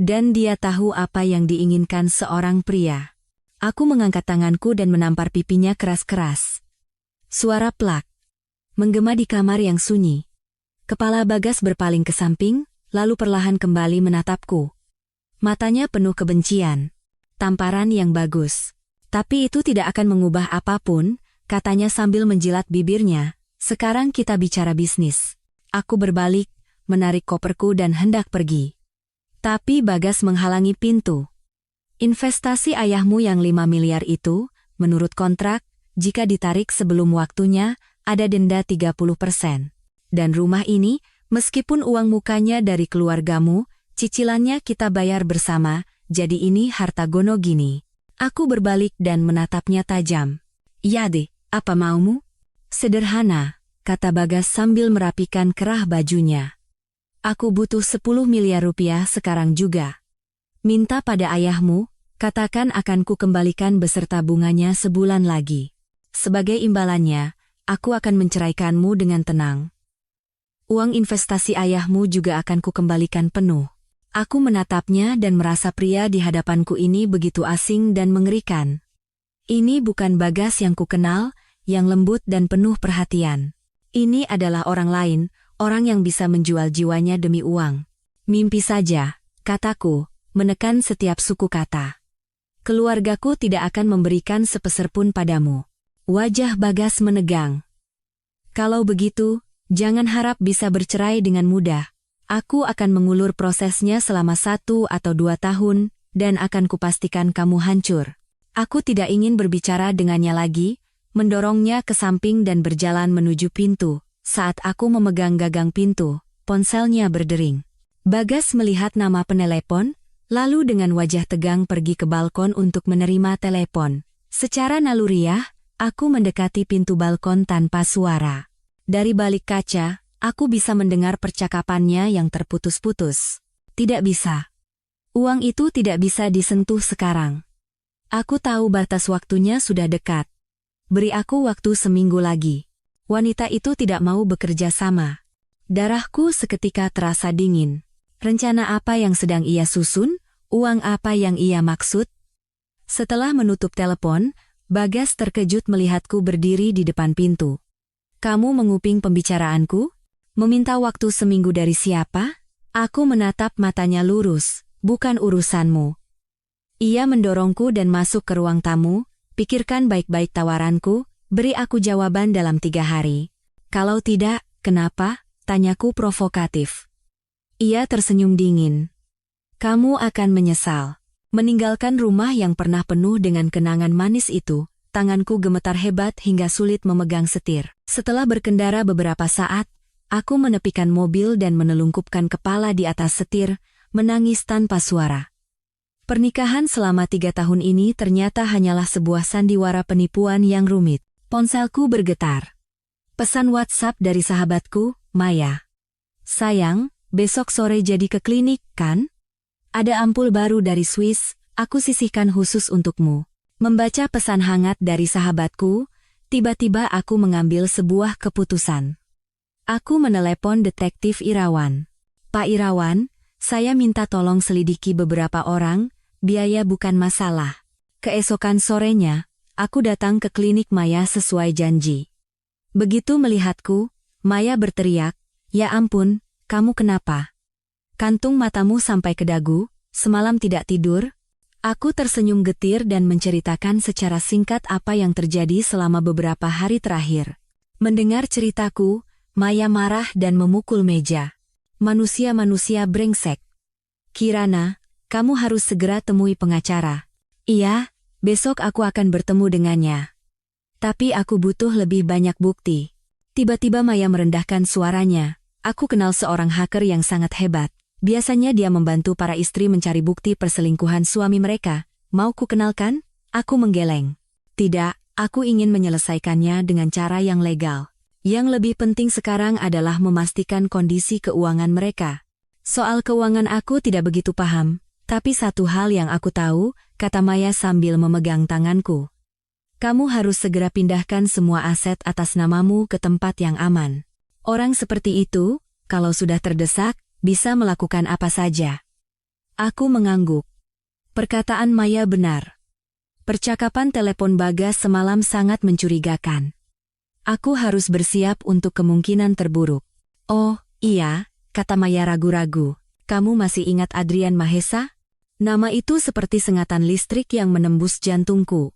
Dan dia tahu apa yang diinginkan seorang pria. Aku mengangkat tanganku dan menampar pipinya keras-keras. Suara plak. Menggema di kamar yang sunyi. Kepala Bagas berpaling ke samping, lalu perlahan kembali menatapku. Matanya penuh kebencian. Tamparan yang bagus. Tapi itu tidak akan mengubah apapun, katanya sambil menjilat bibirnya. Sekarang kita bicara bisnis. Aku berbalik, menarik koperku dan hendak pergi. Tapi Bagas menghalangi pintu. Investasi ayahmu yang 5 miliar itu, menurut kontrak, jika ditarik sebelum waktunya, ada denda 30%. Dan rumah ini, meskipun uang mukanya dari keluargamu, cicilannya kita bayar bersama, jadi ini harta gono gini. Aku berbalik dan menatapnya tajam. Ya deh, apa maumu? Sederhana, kata Bagas sambil merapikan kerah bajunya. Aku butuh 10 miliar rupiah sekarang juga. Minta pada ayahmu, katakan akan ku kembalikan beserta bunganya sebulan lagi. Sebagai imbalannya, aku akan menceraikanmu dengan tenang. Uang investasi ayahmu juga akan ku kembalikan penuh. Aku menatapnya dan merasa pria di hadapanku ini begitu asing dan mengerikan. Ini bukan Bagas yang ku kenal, yang lembut dan penuh perhatian. Ini adalah orang lain, orang yang bisa menjual jiwanya demi uang. Mimpi saja, kataku, menekan setiap suku kata. Keluargaku tidak akan memberikan sepeser pun padamu. Wajah Bagas menegang. Kalau begitu, jangan harap bisa bercerai dengan mudah. Aku akan mengulur prosesnya selama 1 atau 2 tahun, dan akan kupastikan kamu hancur. Aku tidak ingin berbicara dengannya lagi, mendorongnya ke samping dan berjalan menuju pintu. Saat aku memegang gagang pintu, ponselnya berdering. Bagas melihat nama penelepon, lalu dengan wajah tegang pergi ke balkon untuk menerima telepon. Secara naluriah, aku mendekati pintu balkon tanpa suara. Dari balik kaca, aku bisa mendengar percakapannya yang terputus-putus. Tidak bisa. Uang itu tidak bisa disentuh sekarang. Aku tahu batas waktunya sudah dekat. Beri aku waktu seminggu lagi. Wanita itu tidak mau bekerja sama. Darahku seketika terasa dingin. Rencana apa yang sedang ia susun? Uang apa yang ia maksud? Setelah menutup telepon, Bagas terkejut melihatku berdiri di depan pintu. Kamu menguping pembicaraanku? Meminta waktu seminggu dari siapa? Aku menatap matanya lurus. Bukan urusanmu. Ia mendorongku dan masuk ke ruang tamu. Pikirkan baik-baik tawaranku, beri aku jawaban dalam 3 hari. Kalau tidak, kenapa? Tanyaku provokatif. Ia tersenyum dingin. Kamu akan menyesal. Meninggalkan rumah yang pernah penuh dengan kenangan manis itu, tanganku gemetar hebat hingga sulit memegang setir. Setelah berkendara beberapa saat, aku menepikan mobil dan menelungkupkan kepala di atas setir, menangis tanpa suara. Pernikahan selama 3 tahun ini ternyata hanyalah sebuah sandiwara penipuan yang rumit. Ponselku bergetar. Pesan WhatsApp dari sahabatku, Maya. Sayang, besok sore jadi ke klinik, kan? Ada ampul baru dari Swiss, aku sisihkan khusus untukmu. Membaca pesan hangat dari sahabatku, tiba-tiba aku mengambil sebuah keputusan. Aku menelepon detektif Irawan. Pak Irawan, saya minta tolong selidiki beberapa orang, biaya bukan masalah. Keesokan sorenya, aku datang ke klinik Maya sesuai janji. Begitu melihatku, Maya berteriak, "Ya ampun, kamu kenapa? Kantung matamu sampai ke dagu, semalam tidak tidur?" Aku tersenyum getir dan menceritakan secara singkat apa yang terjadi selama beberapa hari terakhir. Mendengar ceritaku, Maya marah dan memukul meja. Manusia-manusia brengsek. Kirana, kamu harus segera temui pengacara. Iya, besok aku akan bertemu dengannya. Tapi aku butuh lebih banyak bukti. Tiba-tiba Maya merendahkan suaranya. Aku kenal seorang hacker yang sangat hebat. Biasanya dia membantu para istri mencari bukti perselingkuhan suami mereka. Mau ku kenalkan? Aku menggeleng. Tidak, aku ingin menyelesaikannya dengan cara yang legal. Yang lebih penting sekarang adalah memastikan kondisi keuangan mereka. Soal keuangan aku tidak begitu paham, tapi satu hal yang aku tahu, kata Maya sambil memegang tanganku. Kamu harus segera pindahkan semua aset atas namamu ke tempat yang aman. Orang seperti itu, kalau sudah terdesak, bisa melakukan apa saja. Aku mengangguk. Perkataan Maya benar. Percakapan telepon Bagas semalam sangat mencurigakan. Aku harus bersiap untuk kemungkinan terburuk. Oh, iya, kata Maya ragu-ragu. Kamu masih ingat Adrian Mahesa? Nama itu seperti sengatan listrik yang menembus jantungku.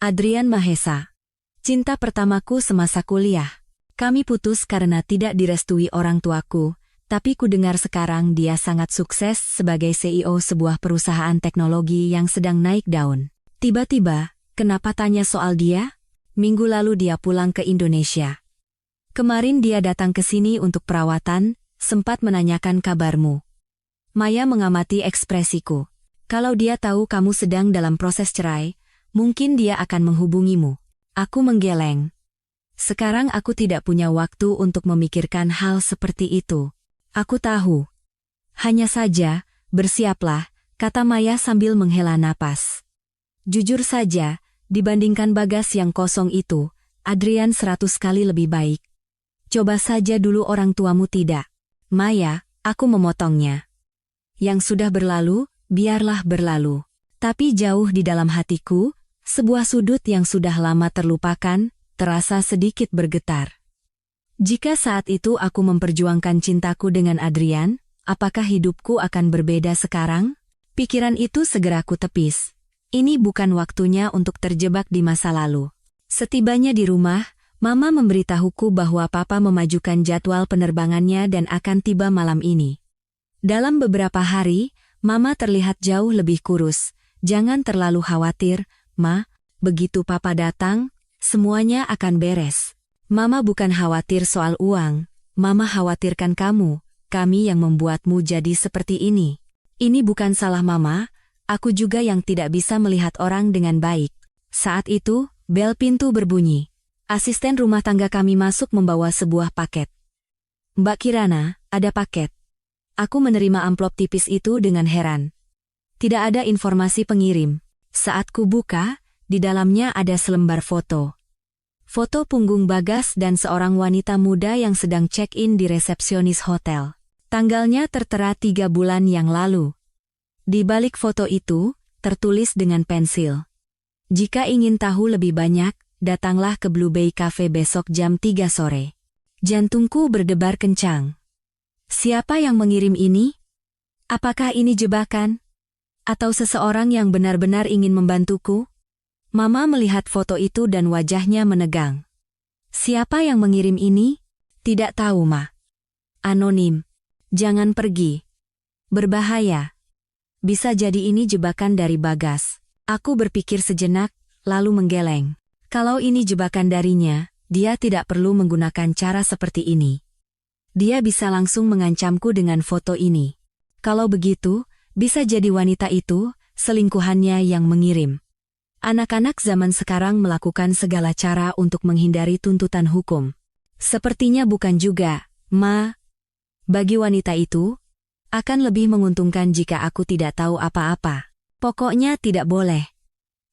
Adrian Mahesa. Cinta pertamaku semasa kuliah. Kami putus karena tidak direstui orang tuaku. Tapi ku dengar sekarang dia sangat sukses sebagai CEO sebuah perusahaan teknologi yang sedang naik daun. Tiba-tiba, kenapa tanya soal dia? Minggu lalu dia pulang ke Indonesia. Kemarin dia datang ke sini untuk perawatan, sempat menanyakan kabarmu. Maya mengamati ekspresiku. Kalau dia tahu kamu sedang dalam proses cerai, mungkin dia akan menghubungimu. Aku menggeleng. Sekarang aku tidak punya waktu untuk memikirkan hal seperti itu. Aku tahu. Hanya saja, bersiaplah, kata Maya sambil menghela napas. Jujur saja, dibandingkan Bagas yang kosong itu, Adrian 100 kali lebih baik. Coba saja dulu orang tuamu tidak. Maya, aku memotongnya. Yang sudah berlalu, biarlah berlalu. Tapi jauh di dalam hatiku, sebuah sudut yang sudah lama terlupakan, terasa sedikit bergetar. Jika saat itu aku memperjuangkan cintaku dengan Adrian, apakah hidupku akan berbeda sekarang? Pikiran itu segera ku tepis. Ini bukan waktunya untuk terjebak di masa lalu. Setibanya di rumah, Mama memberitahuku bahwa Papa memajukan jadwal penerbangannya dan akan tiba malam ini. Dalam beberapa hari, Mama terlihat jauh lebih kurus. Jangan terlalu khawatir, Ma, begitu Papa datang, semuanya akan beres. Mama bukan khawatir soal uang, Mama khawatirkan kamu, kami yang membuatmu jadi seperti ini. Ini bukan salah Mama, aku juga yang tidak bisa melihat orang dengan baik. Saat itu, bel pintu berbunyi. Asisten rumah tangga kami masuk membawa sebuah paket. Mbak Kirana, ada paket. Aku menerima amplop tipis itu dengan heran. Tidak ada informasi pengirim. Saat ku buka, di dalamnya ada selembar foto. Foto punggung Bagas dan seorang wanita muda yang sedang check-in di resepsionis hotel. Tanggalnya tertera 3 bulan yang lalu. Di balik foto itu, tertulis dengan pensil. Jika ingin tahu lebih banyak, datanglah ke Blue Bay Cafe besok jam 3 sore. Jantungku berdebar kencang. Siapa yang mengirim ini? Apakah ini jebakan? Atau seseorang yang benar-benar ingin membantuku? Mama melihat foto itu dan wajahnya menegang. Siapa yang mengirim ini? Tidak tahu, Ma. Anonim. Jangan pergi. Berbahaya. Bisa jadi ini jebakan dari Bagas. Aku berpikir sejenak, lalu menggeleng. Kalau ini jebakan darinya, dia tidak perlu menggunakan cara seperti ini. Dia bisa langsung mengancamku dengan foto ini. Kalau begitu, bisa jadi wanita itu, selingkuhannya yang mengirim. Anak-anak zaman sekarang melakukan segala cara untuk menghindari tuntutan hukum. Sepertinya bukan juga, Ma. Bagi wanita itu, akan lebih menguntungkan jika aku tidak tahu apa-apa. Pokoknya tidak boleh.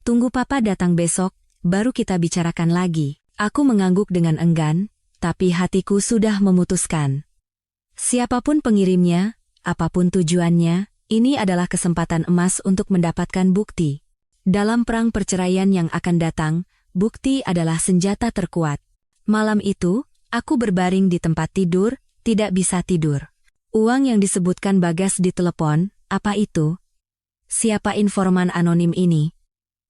Tunggu Papa datang besok, baru kita bicarakan lagi. Aku mengangguk dengan enggan, tapi hatiku sudah memutuskan. Siapapun pengirimnya, apapun tujuannya, ini adalah kesempatan emas untuk mendapatkan bukti. Dalam perang perceraian yang akan datang, bukti adalah senjata terkuat. Malam itu, aku berbaring di tempat tidur, tidak bisa tidur. Uang yang disebutkan Bagas di telepon, apa itu? Siapa informan anonim ini?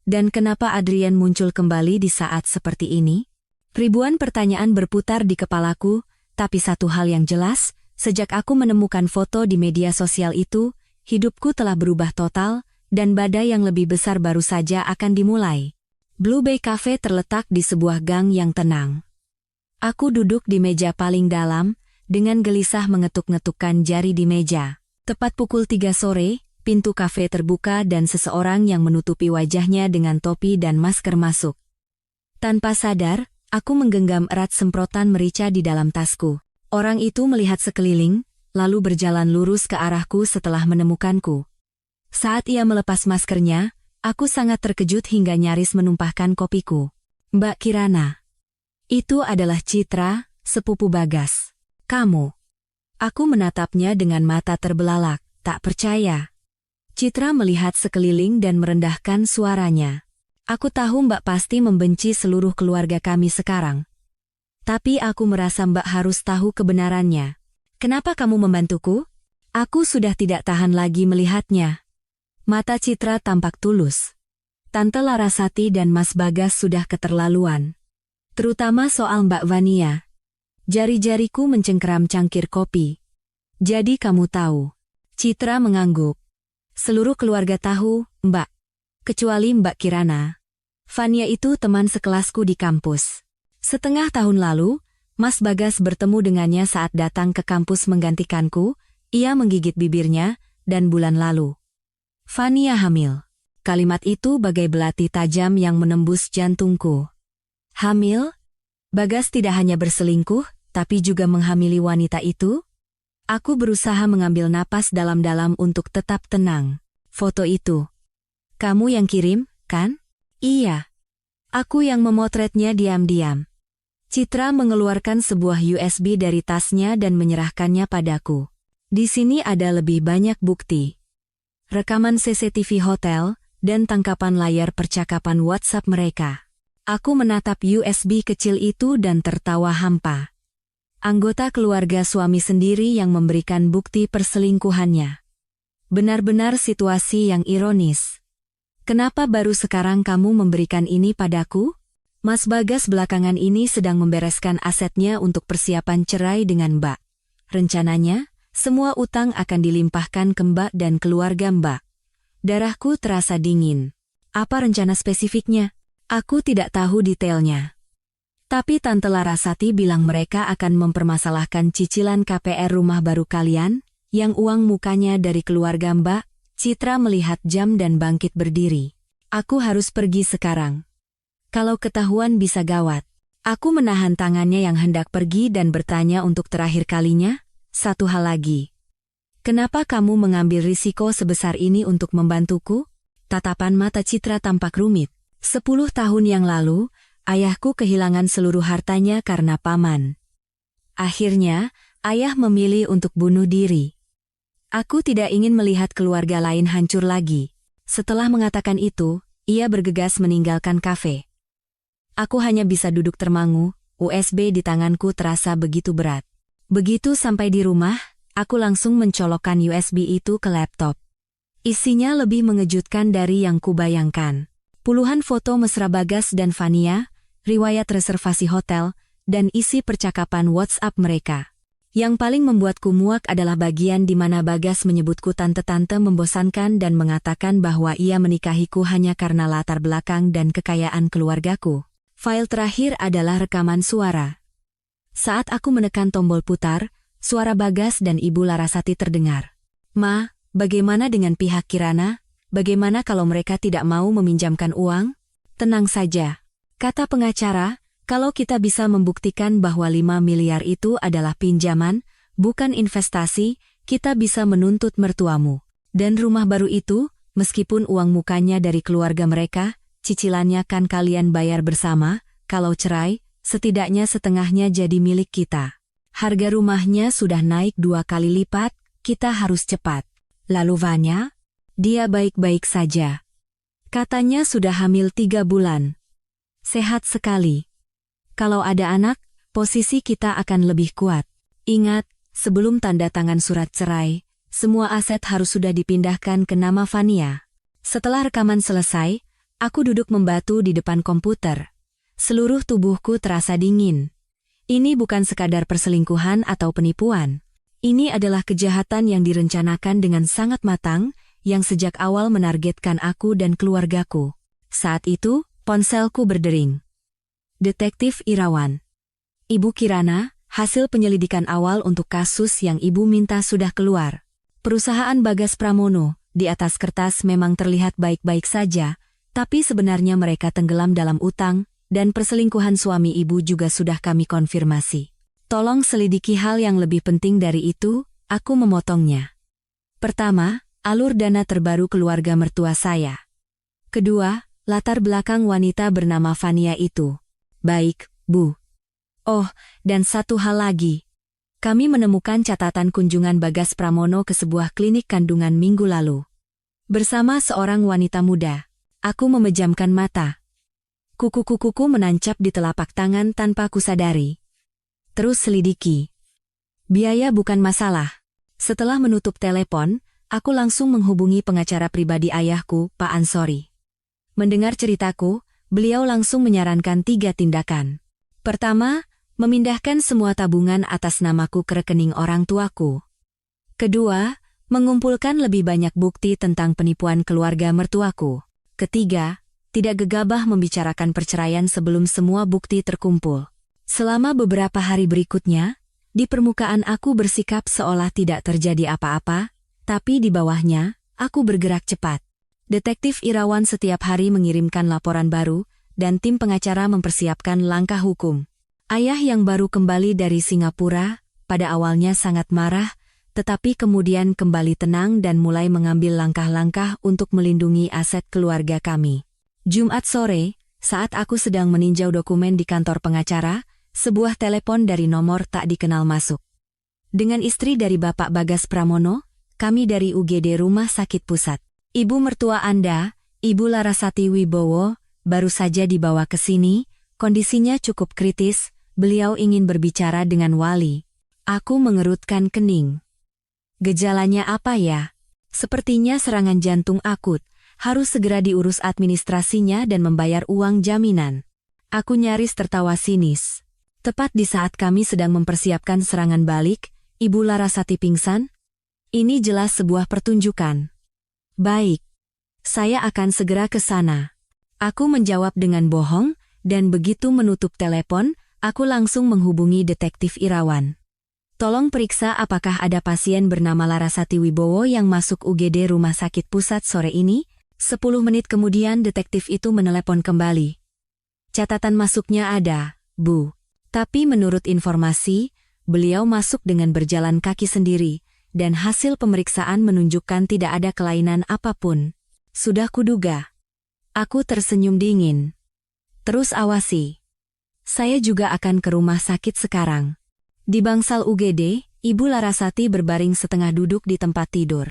Dan kenapa Adrian muncul kembali di saat seperti ini? Ribuan pertanyaan berputar di kepalaku, tapi satu hal yang jelas, sejak aku menemukan foto di media sosial itu, hidupku telah berubah total, dan badai yang lebih besar baru saja akan dimulai. Blue Bay Cafe terletak di sebuah gang yang tenang. Aku duduk di meja paling dalam, dengan gelisah mengetuk-ngetukkan jari di meja. Tepat pukul 3 sore, pintu kafe terbuka dan seseorang yang menutupi wajahnya dengan topi dan masker masuk. Tanpa sadar, aku menggenggam erat semprotan merica di dalam tasku. Orang itu melihat sekeliling, lalu berjalan lurus ke arahku setelah menemukanku. Saat ia melepas maskernya, aku sangat terkejut hingga nyaris menumpahkan kopiku. Mbak Kirana. Itu adalah Citra, sepupu Bagas. Kamu. Aku menatapnya dengan mata terbelalak, tak percaya. Citra melihat sekeliling dan merendahkan suaranya. Aku tahu Mbak pasti membenci seluruh keluarga kami sekarang. Tapi aku merasa Mbak harus tahu kebenarannya. Kenapa kamu membantuku? Aku sudah tidak tahan lagi melihatnya. Mata Citra tampak tulus. Tante Larasati dan Mas Bagas sudah keterlaluan. Terutama soal Mbak Vania. Jari-jariku mencengkeram cangkir kopi. Jadi kamu tahu. Citra mengangguk. Seluruh keluarga tahu, Mbak. Kecuali Mbak Kirana. Vania itu teman sekelasku di kampus. Setengah tahun lalu, Mas Bagas bertemu dengannya saat datang ke kampus menggantikanku, ia menggigit bibirnya, dan bulan lalu. Vania hamil. Kalimat itu bagai belati tajam yang menembus jantungku. Hamil? Bagas tidak hanya berselingkuh, tapi juga menghamili wanita itu? Aku berusaha mengambil napas dalam-dalam untuk tetap tenang. Foto itu. Kamu yang kirim, kan? Iya. Aku yang memotretnya diam-diam. Citra mengeluarkan sebuah USB dari tasnya dan menyerahkannya padaku. Di sini ada lebih banyak bukti. Rekaman CCTV hotel, dan tangkapan layar percakapan WhatsApp mereka. Aku menatap USB kecil itu dan tertawa hampa. Anggota keluarga suami sendiri yang memberikan bukti perselingkuhannya. Benar-benar situasi yang ironis. Kenapa baru sekarang kamu memberikan ini padaku? Mas Bagas belakangan ini sedang membereskan asetnya untuk persiapan cerai dengan Mbak. Rencananya, semua utang akan dilimpahkan ke Mbak dan keluarga Mbak. Darahku terasa dingin. Apa rencana spesifiknya? Aku tidak tahu detailnya. Tapi Tante Larasati bilang mereka akan mempermasalahkan cicilan KPR rumah baru kalian, yang uang mukanya dari keluarga Mbak. Citra melihat jam dan bangkit berdiri. Aku harus pergi sekarang. Kalau ketahuan bisa gawat. Aku menahan tangannya yang hendak pergi dan bertanya untuk terakhir kalinya. Satu hal lagi. Kenapa kamu mengambil risiko sebesar ini untuk membantuku? Tatapan mata Citra tampak rumit. 10 tahun yang lalu, ayahku kehilangan seluruh hartanya karena paman. Akhirnya, ayah memilih untuk bunuh diri. Aku tidak ingin melihat keluarga lain hancur lagi. Setelah mengatakan itu, ia bergegas meninggalkan kafe. Aku hanya bisa duduk termangu, USB di tanganku terasa begitu berat. Begitu sampai di rumah, aku langsung mencolokkan USB itu ke laptop. Isinya lebih mengejutkan dari yang kubayangkan. Puluhan foto mesra Bagas dan Fania, riwayat reservasi hotel, dan isi percakapan WhatsApp mereka. Yang paling membuatku muak adalah bagian di mana Bagas menyebutku tante-tante membosankan dan mengatakan bahwa ia menikahiku hanya karena latar belakang dan kekayaan keluargaku. File terakhir adalah rekaman suara. Saat aku menekan tombol putar, suara Bagas dan Ibu Larasati terdengar. "Ma, bagaimana dengan pihak Kirana? Bagaimana kalau mereka tidak mau meminjamkan uang?" "Tenang saja," kata pengacara, "kalau kita bisa membuktikan bahwa 5 miliar itu adalah pinjaman, bukan investasi, kita bisa menuntut mertuamu. Dan rumah baru itu, meskipun uang mukanya dari keluarga mereka, cicilannya kan kalian bayar bersama, kalau cerai, setidaknya setengahnya jadi milik kita. Harga rumahnya sudah naik 2 kali lipat, kita harus cepat." "Lalu Vanya?" "Dia baik-baik saja. Katanya sudah hamil 3 bulan. Sehat sekali. Kalau ada anak, posisi kita akan lebih kuat. Ingat, sebelum tanda tangan surat cerai, semua aset harus sudah dipindahkan ke nama Fania." Setelah rekaman selesai, aku duduk membatu di depan komputer. Seluruh tubuhku terasa dingin. Ini bukan sekadar perselingkuhan atau penipuan. Ini adalah kejahatan yang direncanakan dengan sangat matang, yang sejak awal menargetkan aku dan keluargaku. Saat itu, ponselku berdering. "Detektif Irawan. Ibu Kirana, hasil penyelidikan awal untuk kasus yang ibu minta sudah keluar. Perusahaan Bagas Pramono, di atas kertas memang terlihat baik-baik saja, tapi sebenarnya mereka tenggelam dalam utang, dan perselingkuhan suami ibu juga sudah kami konfirmasi. Tolong selidiki hal yang lebih penting dari itu," aku memotongnya. "Pertama, alur dana terbaru keluarga mertua saya. Kedua, latar belakang wanita bernama Fania itu." "Baik, Bu." "Oh, dan satu hal lagi. Kami menemukan catatan kunjungan Bagas Pramono ke sebuah klinik kandungan minggu lalu. Bersama seorang wanita muda." Aku memejamkan mata. Kuku-kukuku menancap di telapak tangan tanpa kusadari. "Terus selidiki. Biaya bukan masalah." Setelah menutup telepon, aku langsung menghubungi pengacara pribadi ayahku, Pak Ansori. Mendengar ceritaku, beliau langsung menyarankan 3 tindakan. Pertama, memindahkan semua tabungan atas namaku ke rekening orang tuaku. Kedua, mengumpulkan lebih banyak bukti tentang penipuan keluarga mertuaku. Ketiga, tidak gegabah membicarakan perceraian sebelum semua bukti terkumpul. Selama beberapa hari berikutnya, di permukaan aku bersikap seolah tidak terjadi apa-apa, tapi di bawahnya, aku bergerak cepat. Detektif Irawan setiap hari mengirimkan laporan baru, dan tim pengacara mempersiapkan langkah hukum. Ayah yang baru kembali dari Singapura, pada awalnya sangat marah, tetapi kemudian kembali tenang dan mulai mengambil langkah-langkah untuk melindungi aset keluarga kami. Jumat sore, saat aku sedang meninjau dokumen di kantor pengacara, sebuah telepon dari nomor tak dikenal masuk. "Dengan istri dari Bapak Bagas Pramono, kami dari UGD Rumah Sakit Pusat. Ibu mertua Anda, Ibu Larasati Wibowo, baru saja dibawa ke sini, kondisinya cukup kritis, beliau ingin berbicara dengan wali." Aku mengerutkan kening. "Gejalanya apa ya?" "Sepertinya serangan jantung akut, harus segera diurus administrasinya dan membayar uang jaminan." Aku nyaris tertawa sinis. Tepat di saat kami sedang mempersiapkan serangan balik, Ibu Larasati pingsan? Ini jelas sebuah pertunjukan. "Baik. Saya akan segera ke sana." Aku menjawab dengan bohong, dan begitu menutup telepon, aku langsung menghubungi Detektif Irawan. "Tolong periksa apakah ada pasien bernama Larasati Wibowo yang masuk UGD Rumah Sakit Pusat sore ini." 10 menit kemudian detektif itu menelepon kembali. "Catatan masuknya ada, Bu. Tapi menurut informasi, beliau masuk dengan berjalan kaki sendiri, dan hasil pemeriksaan menunjukkan tidak ada kelainan apapun." Sudah kuduga. Aku tersenyum dingin. Terus awasi. Saya juga akan ke rumah sakit sekarang. Di bangsal UGD, Ibu Larasati berbaring setengah duduk di tempat tidur.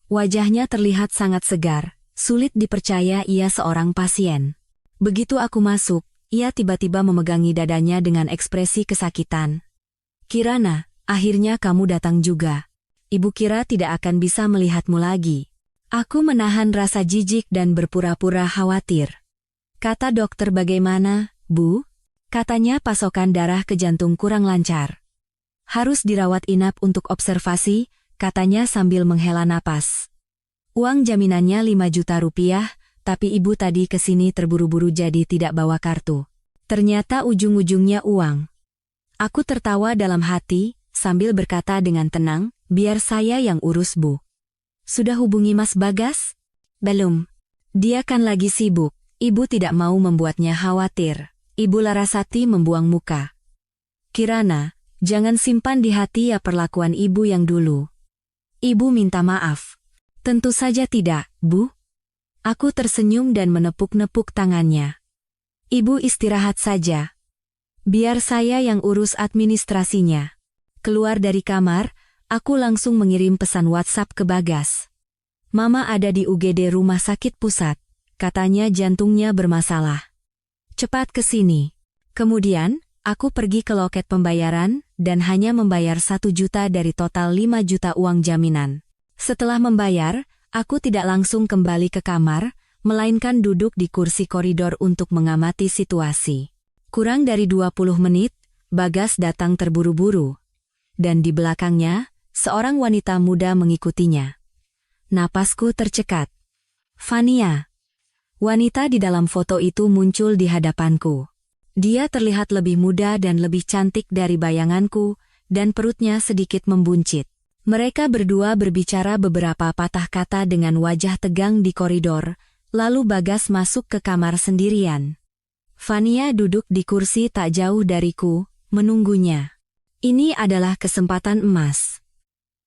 Wajahnya terlihat sangat segar, sulit dipercaya ia seorang pasien. Begitu aku masuk, ia tiba-tiba memegangi dadanya dengan ekspresi kesakitan. Kirana, akhirnya kamu datang juga. Ibu kira tidak akan bisa melihatmu lagi. Aku menahan rasa jijik dan berpura-pura khawatir. Kata dokter bagaimana, Bu? Katanya pasokan darah ke jantung kurang lancar. Harus dirawat inap untuk observasi, katanya sambil menghela napas. Uang jaminannya 5 juta rupiah, tapi ibu tadi kesini terburu-buru jadi tidak bawa kartu. Ternyata ujung-ujungnya uang. Aku tertawa dalam hati, sambil berkata dengan tenang, biar saya yang urus Bu. Sudah hubungi Mas Bagas? Belum. Dia kan lagi sibuk, ibu tidak mau membuatnya khawatir. Ibu Larasati membuang muka. Kirana, jangan simpan di hati ya perlakuan ibu yang dulu. Ibu minta maaf. Tentu saja tidak, Bu. Aku tersenyum dan menepuk-nepuk tangannya. Ibu istirahat saja. Biar saya yang urus administrasinya. Keluar dari kamar, aku langsung mengirim pesan WhatsApp ke Bagas. Mama ada di UGD Rumah Sakit Pusat. Katanya jantungnya bermasalah. Cepat ke sini. Kemudian, aku pergi ke loket pembayaran dan hanya membayar 1 juta dari total 5 juta uang jaminan. Setelah membayar, aku tidak langsung kembali ke kamar, melainkan duduk di kursi koridor untuk mengamati situasi. Kurang dari 20 menit, Bagas datang terburu-buru. Dan di belakangnya, seorang wanita muda mengikutinya. Napasku tercekat. Fania. Wanita di dalam foto itu muncul di hadapanku. Dia terlihat lebih muda dan lebih cantik dari bayanganku, dan perutnya sedikit membuncit. Mereka berdua berbicara beberapa patah kata dengan wajah tegang di koridor, lalu Bagas masuk ke kamar sendirian. Fania duduk di kursi tak jauh dariku, menunggunya. Ini adalah kesempatan emas.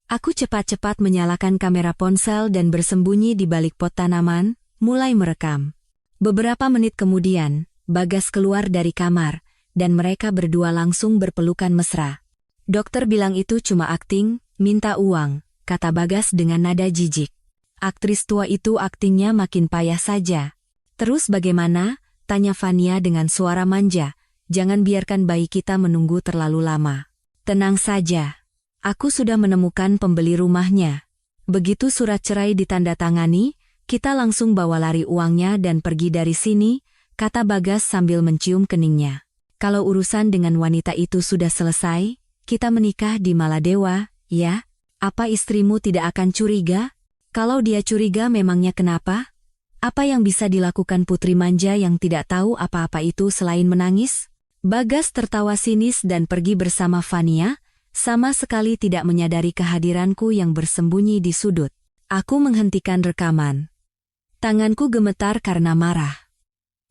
Aku cepat-cepat menyalakan kamera ponsel dan bersembunyi di balik pot tanaman, mulai merekam. Beberapa menit kemudian, Bagas keluar dari kamar, dan mereka berdua langsung berpelukan mesra. Dokter bilang itu cuma akting, minta uang, kata Bagas dengan nada jijik. Aktris tua itu aktingnya makin payah saja. Terus bagaimana? Tanya Fania dengan suara manja. Jangan biarkan bayi kita menunggu terlalu lama. Tenang saja. Aku sudah menemukan pembeli rumahnya. Begitu surat cerai ditandatangani, kita langsung bawa lari uangnya dan pergi dari sini, kata Bagas sambil mencium keningnya. Kalau urusan dengan wanita itu sudah selesai, kita menikah di Maladewa, ya? Apa istrimu tidak akan curiga? Kalau dia curiga memangnya kenapa? Apa yang bisa dilakukan putri manja yang tidak tahu apa-apa itu selain menangis? Bagas tertawa sinis dan pergi bersama Fania, sama sekali tidak menyadari kehadiranku yang bersembunyi di sudut. Aku menghentikan rekaman. Tanganku gemetar karena marah.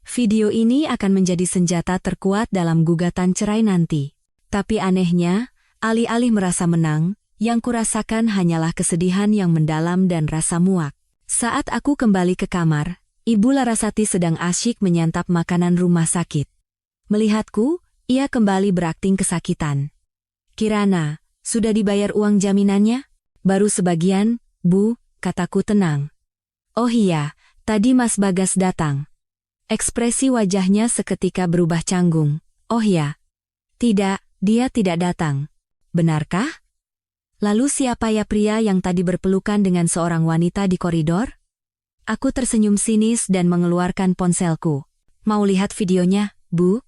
Video ini akan menjadi senjata terkuat dalam gugatan cerai nanti. Tapi anehnya, alih-alih merasa menang, yang kurasakan hanyalah kesedihan yang mendalam dan rasa muak. Saat aku kembali ke kamar, Ibu Larasati sedang asyik menyantap makanan rumah sakit. Melihatku, ia kembali berakting kesakitan. Kirana, sudah dibayar uang jaminannya? Baru sebagian, Bu, kataku tenang. Oh iya, tadi Mas Bagas datang. Ekspresi wajahnya seketika berubah canggung. Oh ya. Tidak, dia tidak datang. Benarkah? Lalu siapa ya pria yang tadi berpelukan dengan seorang wanita di koridor? Aku tersenyum sinis dan mengeluarkan ponselku. Mau lihat videonya, Bu?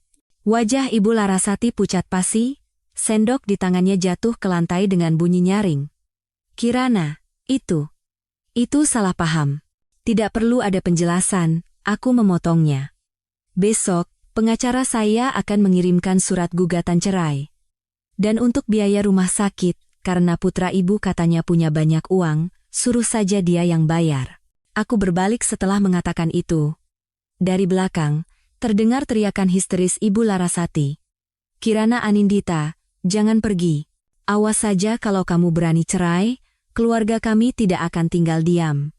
Wajah Ibu Larasati pucat pasi, sendok di tangannya jatuh ke lantai dengan bunyi nyaring. Kirana, itu salah paham. Tidak perlu ada penjelasan, aku memotongnya. Besok, pengacara saya akan mengirimkan surat gugatan cerai. Dan untuk biaya rumah sakit, karena putra ibu katanya punya banyak uang, suruh saja dia yang bayar. Aku berbalik setelah mengatakan itu. Dari belakang, terdengar teriakan histeris Ibu Larasati. Kirana Anindita, jangan pergi. Awas saja kalau kamu berani cerai, keluarga kami tidak akan tinggal diam.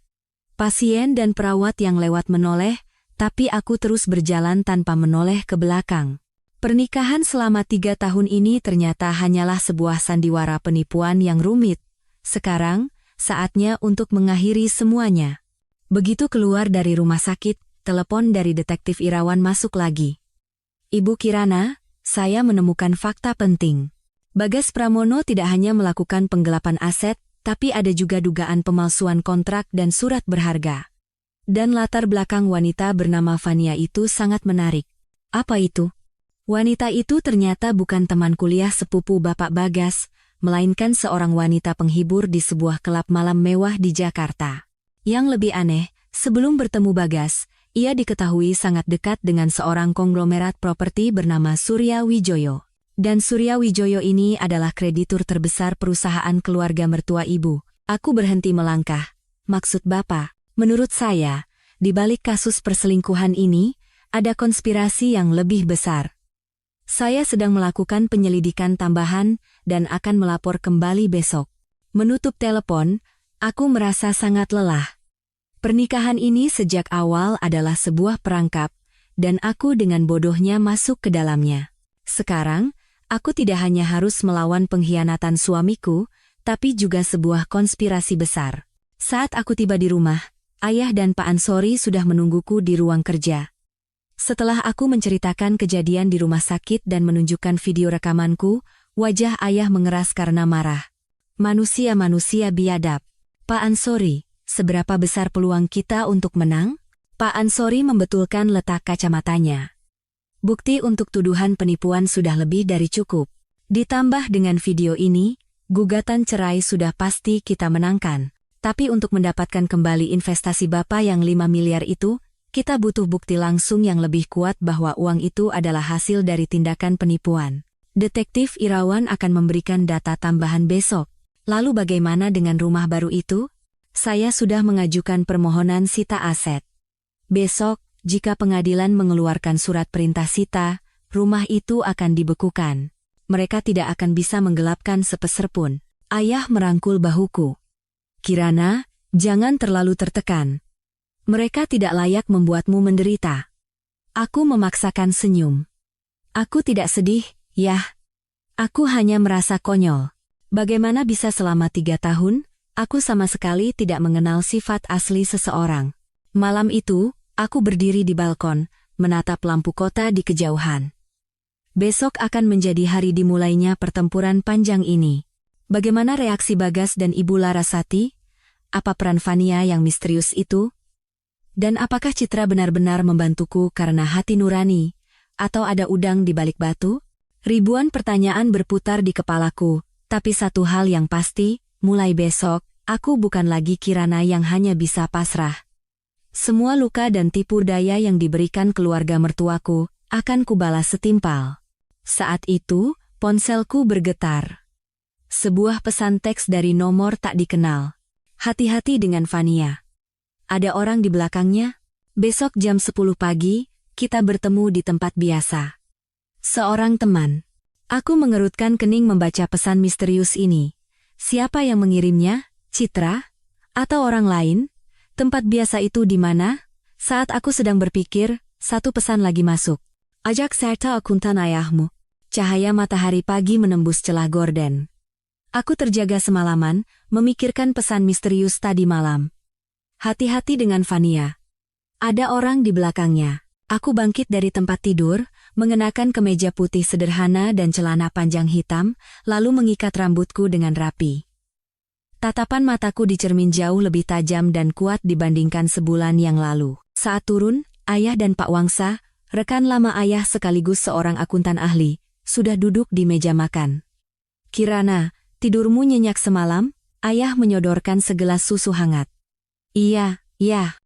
Pasien dan perawat yang lewat menoleh, tapi aku terus berjalan tanpa menoleh ke belakang. Pernikahan selama 3 tahun ini ternyata hanyalah sebuah sandiwara penipuan yang rumit. Sekarang, saatnya untuk mengakhiri semuanya. Begitu keluar dari rumah sakit, telepon dari detektif Irawan masuk lagi. Ibu Kirana, saya menemukan fakta penting. Bagas Pramono tidak hanya melakukan penggelapan aset, tapi ada juga dugaan pemalsuan kontrak dan surat berharga. Dan latar belakang wanita bernama Fania itu sangat menarik. Apa itu? Wanita itu ternyata bukan teman kuliah sepupu Bapak Bagas, melainkan seorang wanita penghibur di sebuah klub malam mewah di Jakarta. Yang lebih aneh, sebelum bertemu Bagas, ia diketahui sangat dekat dengan seorang konglomerat properti bernama Surya Wijoyo. Dan Surya Wijoyo ini adalah kreditur terbesar perusahaan keluarga mertua ibu. Aku berhenti melangkah. Maksud Bapak, menurut saya, di balik kasus perselingkuhan ini, ada konspirasi yang lebih besar. Saya sedang melakukan penyelidikan tambahan dan akan melapor kembali besok. Menutup telepon, aku merasa sangat lelah. Pernikahan ini sejak awal adalah sebuah perangkap, dan aku dengan bodohnya masuk ke dalamnya. Sekarang, aku tidak hanya harus melawan pengkhianatan suamiku, tapi juga sebuah konspirasi besar. Saat aku tiba di rumah, Ayah dan Pak Ansori sudah menungguku di ruang kerja. Setelah aku menceritakan kejadian di rumah sakit dan menunjukkan video rekamanku, wajah Ayah mengeras karena marah. Manusia-manusia biadab. Pak Ansori, seberapa besar peluang kita untuk menang? Pak Ansori membetulkan letak kacamatanya. Bukti untuk tuduhan penipuan sudah lebih dari cukup. Ditambah dengan video ini, gugatan cerai sudah pasti kita menangkan. Tapi untuk mendapatkan kembali investasi Bapak yang 5 miliar itu, kita butuh bukti langsung yang lebih kuat bahwa uang itu adalah hasil dari tindakan penipuan. Detektif Irawan akan memberikan data tambahan besok. Lalu bagaimana dengan rumah baru itu? Saya sudah mengajukan permohonan sita aset. Besok, jika pengadilan mengeluarkan surat perintah sita, rumah itu akan dibekukan. Mereka tidak akan bisa menggelapkan sepeser pun. Ayah merangkul bahuku. Kirana, jangan terlalu tertekan. Mereka tidak layak membuatmu menderita. Aku memaksakan senyum. Aku tidak sedih, Yah. Aku hanya merasa konyol. Bagaimana bisa selama 3 tahun, aku sama sekali tidak mengenal sifat asli seseorang. Malam itu, aku berdiri di balkon, menatap lampu kota di kejauhan. Besok akan menjadi hari dimulainya pertempuran panjang ini. Bagaimana reaksi Bagas dan Ibu Larasati? Apa peran Fania yang misterius itu? Dan apakah Citra benar-benar membantuku karena hati nurani? Atau ada udang di balik batu? Ribuan pertanyaan berputar di kepalaku, tapi satu hal yang pasti, mulai besok, aku bukan lagi Kirana yang hanya bisa pasrah. Semua luka dan tipu daya yang diberikan keluarga mertuaku, akan kubalas setimpal. Saat itu, ponselku bergetar. Sebuah pesan teks dari nomor tak dikenal. Hati-hati dengan Fania. Ada orang di belakangnya? Besok jam 10 pagi, kita bertemu di tempat biasa. Seorang teman. Aku mengerutkan kening membaca pesan misterius ini. Siapa yang mengirimnya? Citra? Atau orang lain? Tempat biasa itu di mana? Saat aku sedang berpikir, satu pesan lagi masuk. Ajak serta akuntan ayahmu. Cahaya matahari pagi menembus celah gorden. Aku terjaga semalaman, memikirkan pesan misterius tadi malam. Hati-hati dengan Fania. Ada orang di belakangnya. Aku bangkit dari tempat tidur, mengenakan kemeja putih sederhana dan celana panjang hitam, lalu mengikat rambutku dengan rapi. Tatapan mataku di cermin jauh lebih tajam dan kuat dibandingkan sebulan yang lalu. Saat turun, Ayah dan Pak Wangsa, rekan lama Ayah sekaligus seorang akuntan ahli, sudah duduk di meja makan. Kirana, tidurmu nyenyak semalam? Ayah menyodorkan segelas susu hangat. Iya,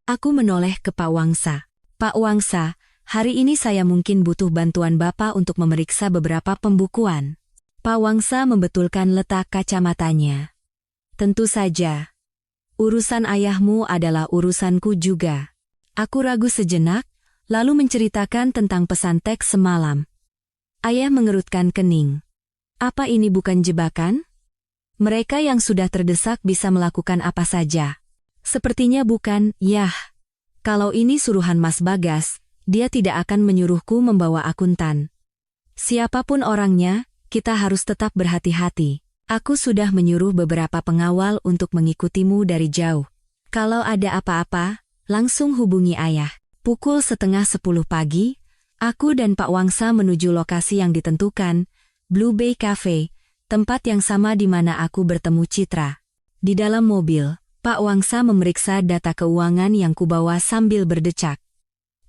aku menoleh ke Pak Wangsa. Pak Wangsa, hari ini saya mungkin butuh bantuan Bapak untuk memeriksa beberapa pembukuan. Pak Wangsa membetulkan letak kacamatanya. Tentu saja. Urusan ayahmu adalah urusanku juga. Aku ragu sejenak, lalu menceritakan tentang pesan teks semalam. Ayah mengerutkan kening. Apa ini bukan jebakan? Mereka yang sudah terdesak bisa melakukan apa saja. Sepertinya bukan, yah. Kalau ini suruhan Mas Bagas, dia tidak akan menyuruhku membawa akuntan. Siapapun orangnya, kita harus tetap berhati-hati. Aku sudah menyuruh beberapa pengawal untuk mengikutimu dari jauh. Kalau ada apa-apa, langsung hubungi ayah. Pukul 9:30 pagi, aku dan Pak Wangsa menuju lokasi yang ditentukan, Blue Bay Cafe, tempat yang sama di mana aku bertemu Citra. Di dalam mobil, Pak Wangsa memeriksa data keuangan yang kubawa sambil berdecak.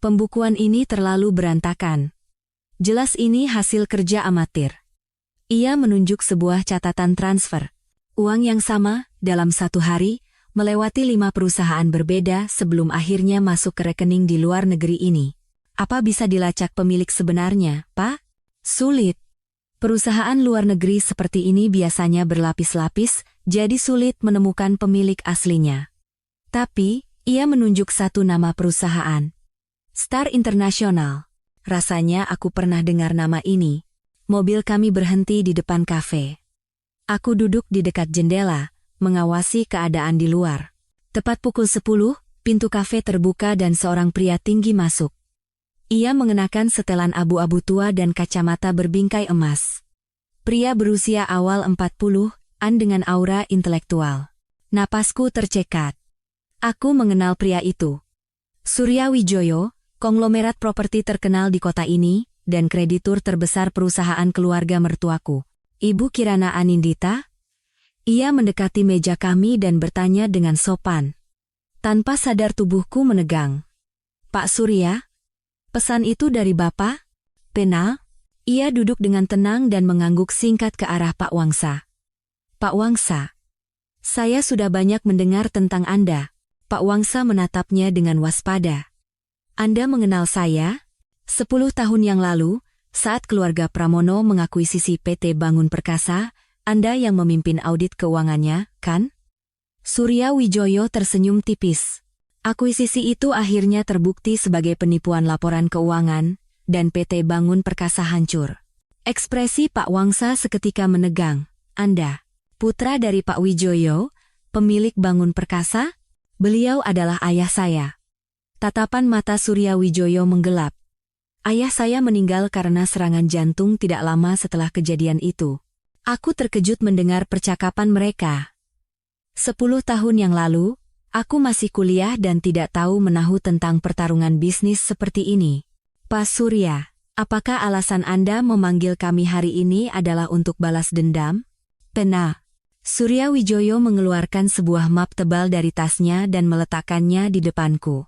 Pembukuan ini terlalu berantakan. Jelas ini hasil kerja amatir. Ia menunjuk sebuah catatan transfer. Uang yang sama, dalam satu hari, melewati 5 perusahaan berbeda sebelum akhirnya masuk ke rekening di luar negeri ini. Apa bisa dilacak pemilik sebenarnya, Pak? Sulit. Perusahaan luar negeri seperti ini biasanya berlapis-lapis, jadi sulit menemukan pemilik aslinya. Tapi, ia menunjuk satu nama perusahaan. Star International. Rasanya aku pernah dengar nama ini. Mobil kami berhenti di depan kafe. Aku duduk di dekat jendela, mengawasi keadaan di luar. Tepat pukul 10, pintu kafe terbuka dan seorang pria tinggi masuk. Ia mengenakan setelan abu-abu tua dan kacamata berbingkai emas. Pria berusia awal 40-an dengan aura intelektual. Napasku tercekat. Aku mengenal pria itu. Surya Wijoyo, konglomerat properti terkenal di kota ini, dan kreditur terbesar perusahaan keluarga mertuaku. Ibu Kirana Anindita? Ia mendekati meja kami dan bertanya dengan sopan. Tanpa sadar tubuhku menegang. Pak Surya? Pesan itu dari Bapak? Pena? Ia duduk dengan tenang dan mengangguk singkat ke arah Pak Wangsa. Pak Wangsa. Saya sudah banyak mendengar tentang Anda. Pak Wangsa menatapnya dengan waspada. Anda mengenal saya? 10 tahun yang lalu, saat keluarga Pramono mengakuisisi PT Bangun Perkasa, Anda yang memimpin audit keuangannya, kan? Surya Wijoyo tersenyum tipis. Akuisisi itu akhirnya terbukti sebagai penipuan laporan keuangan, dan PT Bangun Perkasa hancur. Ekspresi Pak Wangsa seketika menegang. Anda, putra dari Pak Wijoyo, pemilik Bangun Perkasa? Beliau adalah ayah saya. Tatapan mata Surya Wijoyo menggelap. Ayah saya meninggal karena serangan jantung tidak lama setelah kejadian itu. Aku terkejut mendengar percakapan mereka. 10 tahun yang lalu, aku masih kuliah dan tidak tahu menahu tentang pertarungan bisnis seperti ini. Pak Surya, apakah alasan Anda memanggil kami hari ini adalah untuk balas dendam? Pena. Surya Wijoyo mengeluarkan sebuah map tebal dari tasnya dan meletakkannya di depanku.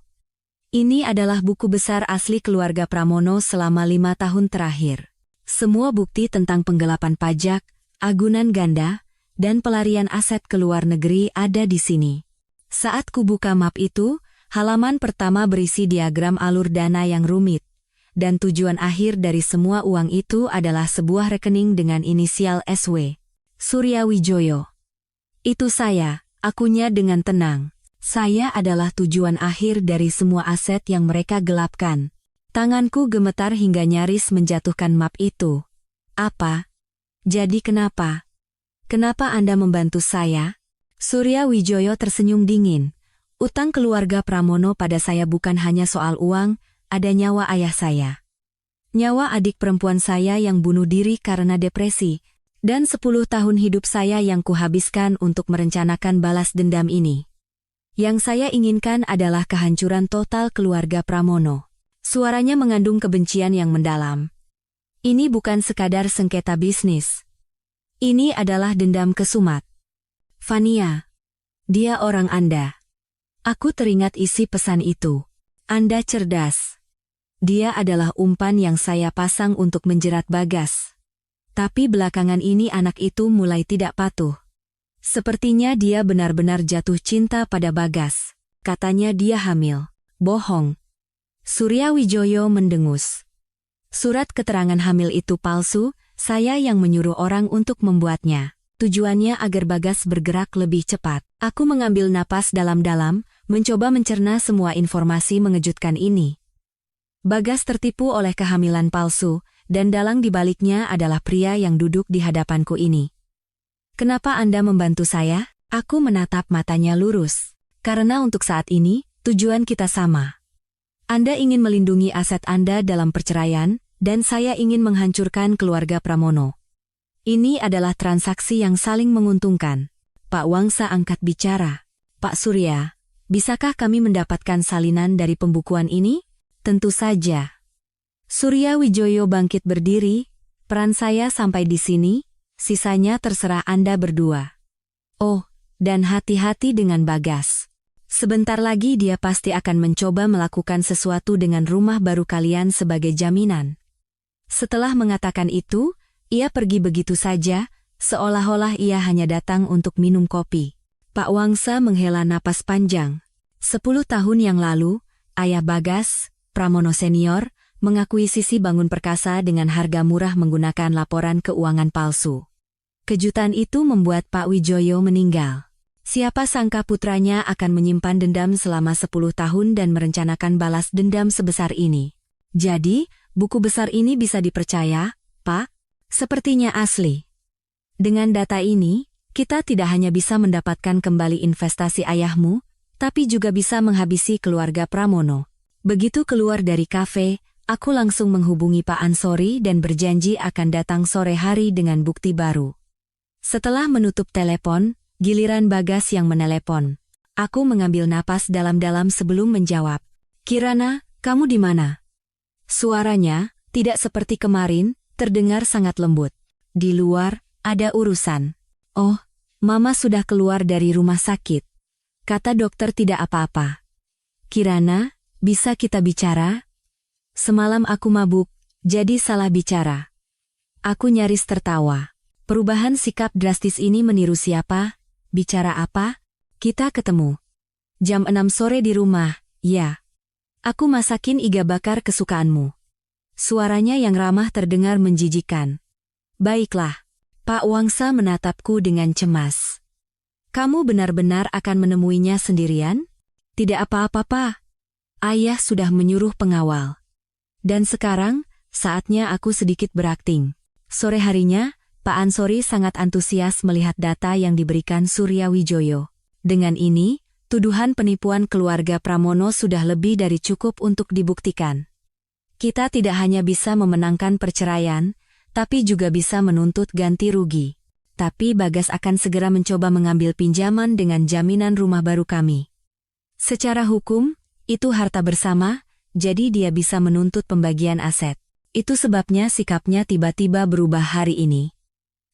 Ini adalah buku besar asli keluarga Pramono selama 5 tahun terakhir. Semua bukti tentang penggelapan pajak, agunan ganda, dan pelarian aset ke luar negeri ada di sini. Saat kubuka map itu, halaman pertama berisi diagram alur dana yang rumit, dan tujuan akhir dari semua uang itu adalah sebuah rekening dengan inisial SW. Surya Wijoyo. Itu saya, akunya dengan tenang. Saya adalah tujuan akhir dari semua aset yang mereka gelapkan. Tanganku gemetar hingga nyaris menjatuhkan map itu. Apa? Jadi kenapa? Kenapa Anda membantu saya? Surya Wijoyo tersenyum dingin. Utang keluarga Pramono pada saya bukan hanya soal uang, ada nyawa ayah saya. Nyawa adik perempuan saya yang bunuh diri karena depresi, dan 10 tahun hidup saya yang kuhabiskan untuk merencanakan balas dendam ini. Yang saya inginkan adalah kehancuran total keluarga Pramono. Suaranya mengandung kebencian yang mendalam. Ini bukan sekadar sengketa bisnis. Ini adalah dendam kesumat. Fania, dia orang Anda. Aku teringat isi pesan itu. Anda cerdas. Dia adalah umpan yang saya pasang untuk menjerat Bagas. Tapi belakangan ini anak itu mulai tidak patuh. Sepertinya dia benar-benar jatuh cinta pada Bagas. Katanya dia hamil. Bohong. Surya Wijoyo mendengus. Surat keterangan hamil itu palsu, saya yang menyuruh orang untuk membuatnya. Tujuannya agar Bagas bergerak lebih cepat. Aku mengambil napas dalam-dalam, mencoba mencerna semua informasi mengejutkan ini. Bagas tertipu oleh kehamilan palsu, dan dalang di baliknya adalah pria yang duduk di hadapanku ini. Kenapa Anda membantu saya? Aku menatap matanya lurus. Karena untuk saat ini, tujuan kita sama. Anda ingin melindungi aset Anda dalam perceraian, dan saya ingin menghancurkan keluarga Pramono. Ini adalah transaksi yang saling menguntungkan. Pak Wangsa angkat bicara. Pak Surya, bisakah kami mendapatkan salinan dari pembukuan ini? Tentu saja. Surya Wijoyo bangkit berdiri. Peran saya sampai di sini, sisanya terserah Anda berdua. Oh, dan hati-hati dengan Bagas. Sebentar lagi dia pasti akan mencoba melakukan sesuatu dengan rumah baru kalian sebagai jaminan. Setelah mengatakan itu, ia pergi begitu saja, seolah-olah ia hanya datang untuk minum kopi. Pak Wangsa menghela napas panjang. 10 tahun yang lalu, ayah Bagas, Pramono Senior, mengakuisisi Bangun Perkasa dengan harga murah menggunakan laporan keuangan palsu. Kejutan itu membuat Pak Wijoyo meninggal. Siapa sangka putranya akan menyimpan dendam selama 10 tahun dan merencanakan balas dendam sebesar ini. Jadi, buku besar ini bisa dipercaya, Pak? Sepertinya asli. Dengan data ini, kita tidak hanya bisa mendapatkan kembali investasi ayahmu, tapi juga bisa menghabisi keluarga Pramono. Begitu keluar dari kafe, aku langsung menghubungi Pak Ansori dan berjanji akan datang sore hari dengan bukti baru. Setelah menutup telepon, giliran Bagas yang menelepon. Aku mengambil napas dalam-dalam sebelum menjawab. Kirana, kamu di mana? Suaranya, tidak seperti kemarin, terdengar sangat lembut. Di luar, ada urusan. Oh, Mama sudah keluar dari rumah sakit. Kata dokter tidak apa-apa. Kirana, bisa kita bicara? Semalam aku mabuk, jadi salah bicara. Aku nyaris tertawa. Perubahan sikap drastis ini meniru siapa? Bicara apa? Kita ketemu. Jam 6 sore di rumah, ya. Aku masakin iga bakar kesukaanmu. Suaranya yang ramah terdengar menjijikan. Baiklah. Pak Wangsa menatapku dengan cemas. Kamu benar-benar akan menemuinya sendirian? Tidak apa-apa, Pak. Ayah sudah menyuruh pengawal. Dan sekarang, saatnya aku sedikit berakting. Sore harinya, Pak Ansori sangat antusias melihat data yang diberikan Surya Wijoyo. Dengan ini, tuduhan penipuan keluarga Pramono sudah lebih dari cukup untuk dibuktikan. Kita tidak hanya bisa memenangkan perceraian, tapi juga bisa menuntut ganti rugi. Tapi Bagas akan segera mencoba mengambil pinjaman dengan jaminan rumah baru kami. Secara hukum, itu harta bersama, jadi dia bisa menuntut pembagian aset. Itu sebabnya sikapnya tiba-tiba berubah hari ini.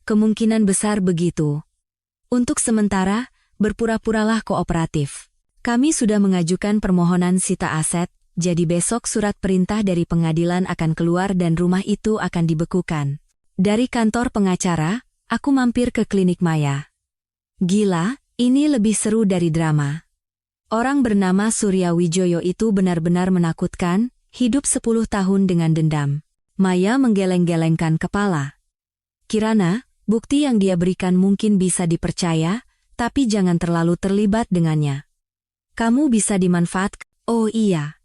Kemungkinan besar begitu. Untuk sementara, berpura-puralah kooperatif. Kami sudah mengajukan permohonan sita aset, jadi besok surat perintah dari pengadilan akan keluar dan rumah itu akan dibekukan. Dari kantor pengacara, aku mampir ke klinik Maya. Gila, ini lebih seru dari drama. Orang bernama Surya Wijoyo itu benar-benar menakutkan, hidup 10 tahun dengan dendam. Maya menggeleng-gelengkan kepala. Kirana, bukti yang dia berikan mungkin bisa dipercaya, tapi jangan terlalu terlibat dengannya. Kamu bisa dimanfaatkan. Oh iya.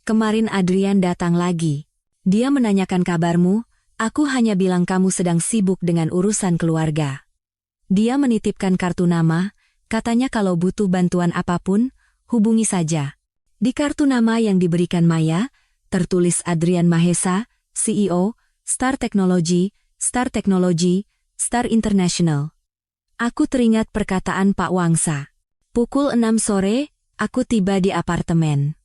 Kemarin Adrian datang lagi. Dia menanyakan kabarmu, aku hanya bilang kamu sedang sibuk dengan urusan keluarga. Dia menitipkan kartu nama, katanya kalau butuh bantuan apapun, hubungi saja. Di kartu nama yang diberikan Maya, tertulis Adrian Mahesa, CEO, Star Technology, Star International. Aku teringat perkataan Pak Wangsa. Pukul 6 sore, aku tiba di apartemen.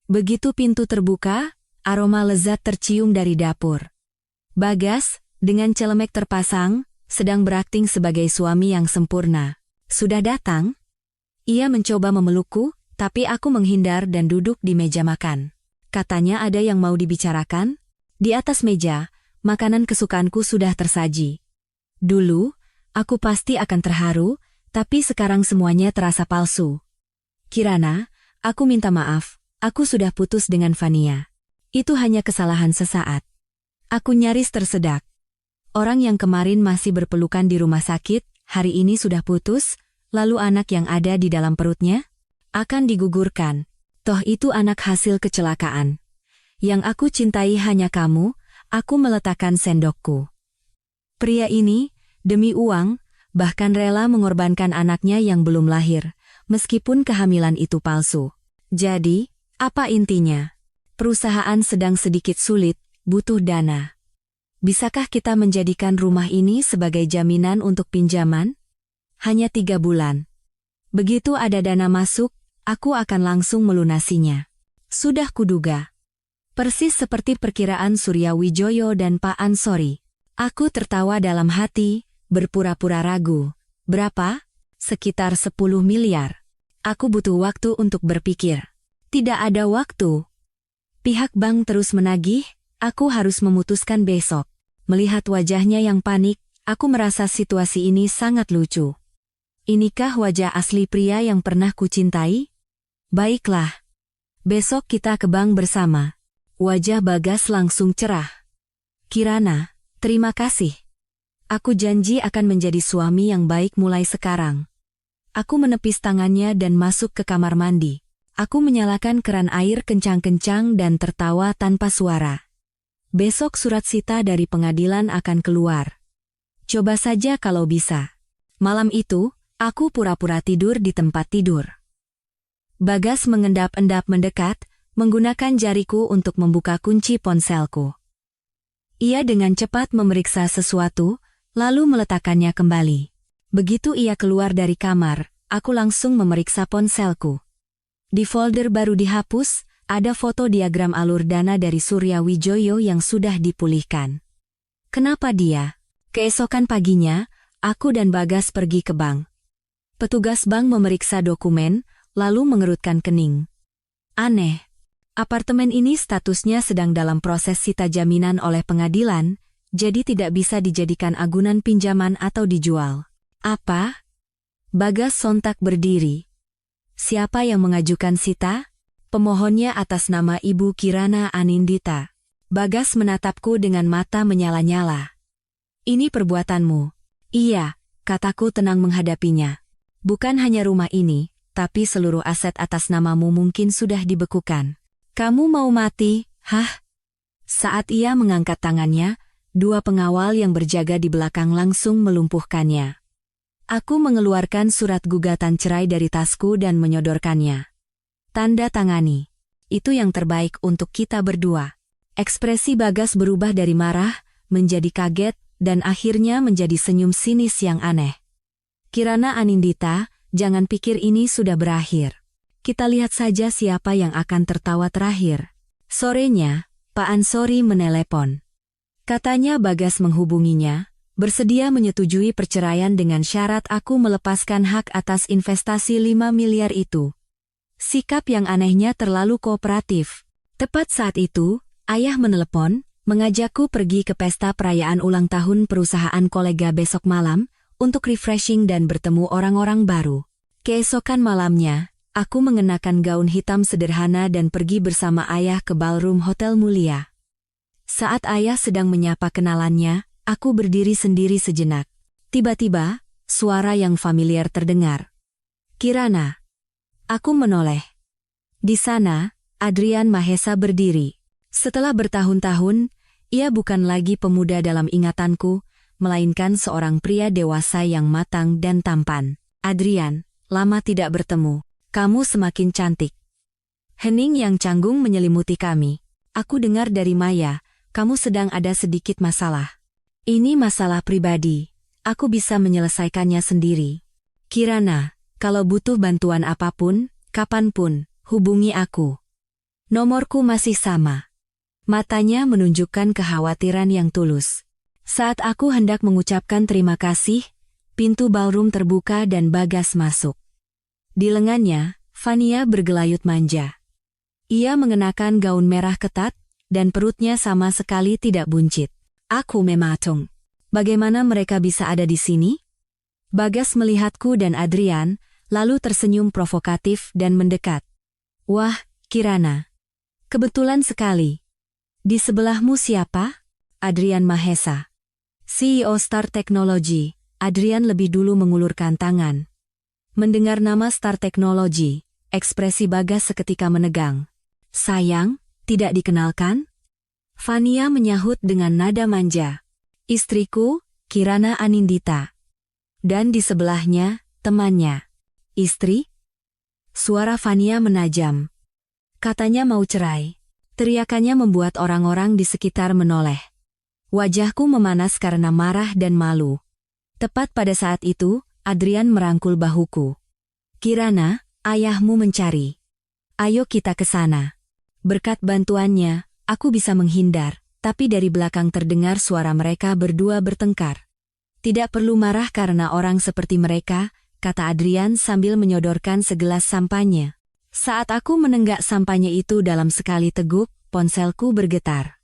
Begitu pintu terbuka, aroma lezat tercium dari dapur. Bagas, dengan celemek terpasang, sedang berakting sebagai suami yang sempurna. Sudah datang? Ia mencoba memelukku, tapi aku menghindar dan duduk di meja makan. Katanya ada yang mau dibicarakan? Di atas meja, makanan kesukaanku sudah tersaji. Dulu, aku pasti akan terharu, tapi sekarang semuanya terasa palsu. Kirana, aku minta maaf, aku sudah putus dengan Fania. Itu hanya kesalahan sesaat. Aku nyaris tersedak. Orang yang kemarin masih berpelukan di rumah sakit, hari ini sudah putus, lalu anak yang ada di dalam perutnya akan digugurkan. Toh itu anak hasil kecelakaan. Yang aku cintai hanya kamu, aku meletakkan sendokku. Pria ini, demi uang, bahkan rela mengorbankan anaknya yang belum lahir, meskipun kehamilan itu palsu. Jadi, apa intinya? Perusahaan sedang sedikit sulit, butuh dana. Bisakah kita menjadikan rumah ini sebagai jaminan untuk pinjaman? Hanya 3 bulan. Begitu ada dana masuk, aku akan langsung melunasinya. Sudah kuduga. Persis seperti perkiraan Surya Wijoyo dan Pak Ansori. Aku tertawa dalam hati, berpura-pura ragu. Berapa? Sekitar 10 miliar. Aku butuh waktu untuk berpikir. Tidak ada waktu. Pihak bank terus menagih, aku harus memutuskan besok. Melihat wajahnya yang panik, aku merasa situasi ini sangat lucu. Inikah wajah asli pria yang pernah kucintai? Baiklah. Besok kita ke bank bersama. Wajah Bagas langsung cerah. Kirana, terima kasih. Aku janji akan menjadi suami yang baik mulai sekarang. Aku menepis tangannya dan masuk ke kamar mandi. Aku menyalakan keran air kencang-kencang dan tertawa tanpa suara. Besok surat sita dari pengadilan akan keluar. Coba saja kalau bisa. Malam itu, aku pura-pura tidur di tempat tidur. Bagas mengendap-endap mendekat, menggunakan jariku untuk membuka kunci ponselku. Ia dengan cepat memeriksa sesuatu, lalu meletakkannya kembali. Begitu ia keluar dari kamar, aku langsung memeriksa ponselku. Di folder baru dihapus, ada foto diagram alur dana dari Surya Wijoyo yang sudah dipulihkan. Kenapa dia? Keesokan paginya, aku dan Bagas pergi ke bank. Petugas bank memeriksa dokumen, lalu mengerutkan kening. Aneh. Apartemen ini statusnya sedang dalam proses sita jaminan oleh pengadilan, jadi tidak bisa dijadikan agunan pinjaman atau dijual. Apa? Bagas sontak berdiri. Siapa yang mengajukan sita? Pemohonnya atas nama Ibu Kirana Anindita. Bagas menatapku dengan mata menyala-nyala. Ini perbuatanmu. Iya, kataku tenang menghadapinya. Bukan hanya rumah ini, tapi seluruh aset atas namamu mungkin sudah dibekukan. Kamu mau mati, hah? Saat ia mengangkat tangannya, 2 pengawal yang berjaga di belakang langsung melumpuhkannya. Aku mengeluarkan surat gugatan cerai dari tasku dan menyodorkannya. Tanda tangani. Itu yang terbaik untuk kita berdua. Ekspresi Bagas berubah dari marah, menjadi kaget, dan akhirnya menjadi senyum sinis yang aneh. Kirana Anindita, jangan pikir ini sudah berakhir. Kita lihat saja siapa yang akan tertawa terakhir. Sorenya, Pak Ansori menelepon. Katanya Bagas menghubunginya, bersedia menyetujui perceraian dengan syarat aku melepaskan hak atas investasi 5 miliar itu. Sikap yang anehnya terlalu kooperatif. Tepat saat itu, ayah menelepon, mengajakku pergi ke pesta perayaan ulang tahun perusahaan kolega besok malam, untuk refreshing dan bertemu orang-orang baru. Keesokan malamnya, aku mengenakan gaun hitam sederhana dan pergi bersama ayah ke ballroom hotel mulia. Saat ayah sedang menyapa kenalannya, aku berdiri sendiri sejenak. Tiba-tiba, suara yang familiar terdengar. Kirana. Aku menoleh. Di sana, Adrian Mahesa berdiri. Setelah bertahun-tahun, ia bukan lagi pemuda dalam ingatanku, melainkan seorang pria dewasa yang matang dan tampan. Adrian, lama tidak bertemu. Kamu semakin cantik. Hening yang canggung menyelimuti kami. Aku dengar dari Maya, kamu sedang ada sedikit masalah. Ini masalah pribadi. Aku bisa menyelesaikannya sendiri. Kirana, kalau butuh bantuan apapun, kapanpun, hubungi aku. Nomorku masih sama. Matanya menunjukkan kekhawatiran yang tulus. Saat aku hendak mengucapkan terima kasih, pintu ballroom terbuka dan Bagas masuk. Di lengannya, Fania bergelayut manja. Ia mengenakan gaun merah ketat, dan perutnya sama sekali tidak buncit. Aku mematung. Bagaimana mereka bisa ada di sini? Bagas melihatku dan Adrian, lalu tersenyum provokatif dan mendekat. Wah, Kirana. Kebetulan sekali. Di sebelahmu siapa? Adrian Mahesa. CEO Star Technology. Adrian lebih dulu mengulurkan tangan. Mendengar nama Star Technology, ekspresi Bagas seketika menegang. Sayang, tidak dikenalkan? Fania menyahut dengan nada manja. Istriku, Kirana Anindita. Dan di sebelahnya, temannya. Istri? Suara Fania menajam. Katanya mau cerai. Teriakannya membuat orang-orang di sekitar menoleh. Wajahku memanas karena marah dan malu. Tepat pada saat itu, Adrian merangkul bahuku. Kirana, ayahmu mencari. Ayo kita ke sana. Berkat bantuannya, aku bisa menghindar, tapi dari belakang terdengar suara mereka berdua bertengkar. Tidak perlu marah karena orang seperti mereka, kata Adrian sambil menyodorkan segelas sampanye. Saat aku menenggak sampanye itu dalam sekali teguk, ponselku bergetar.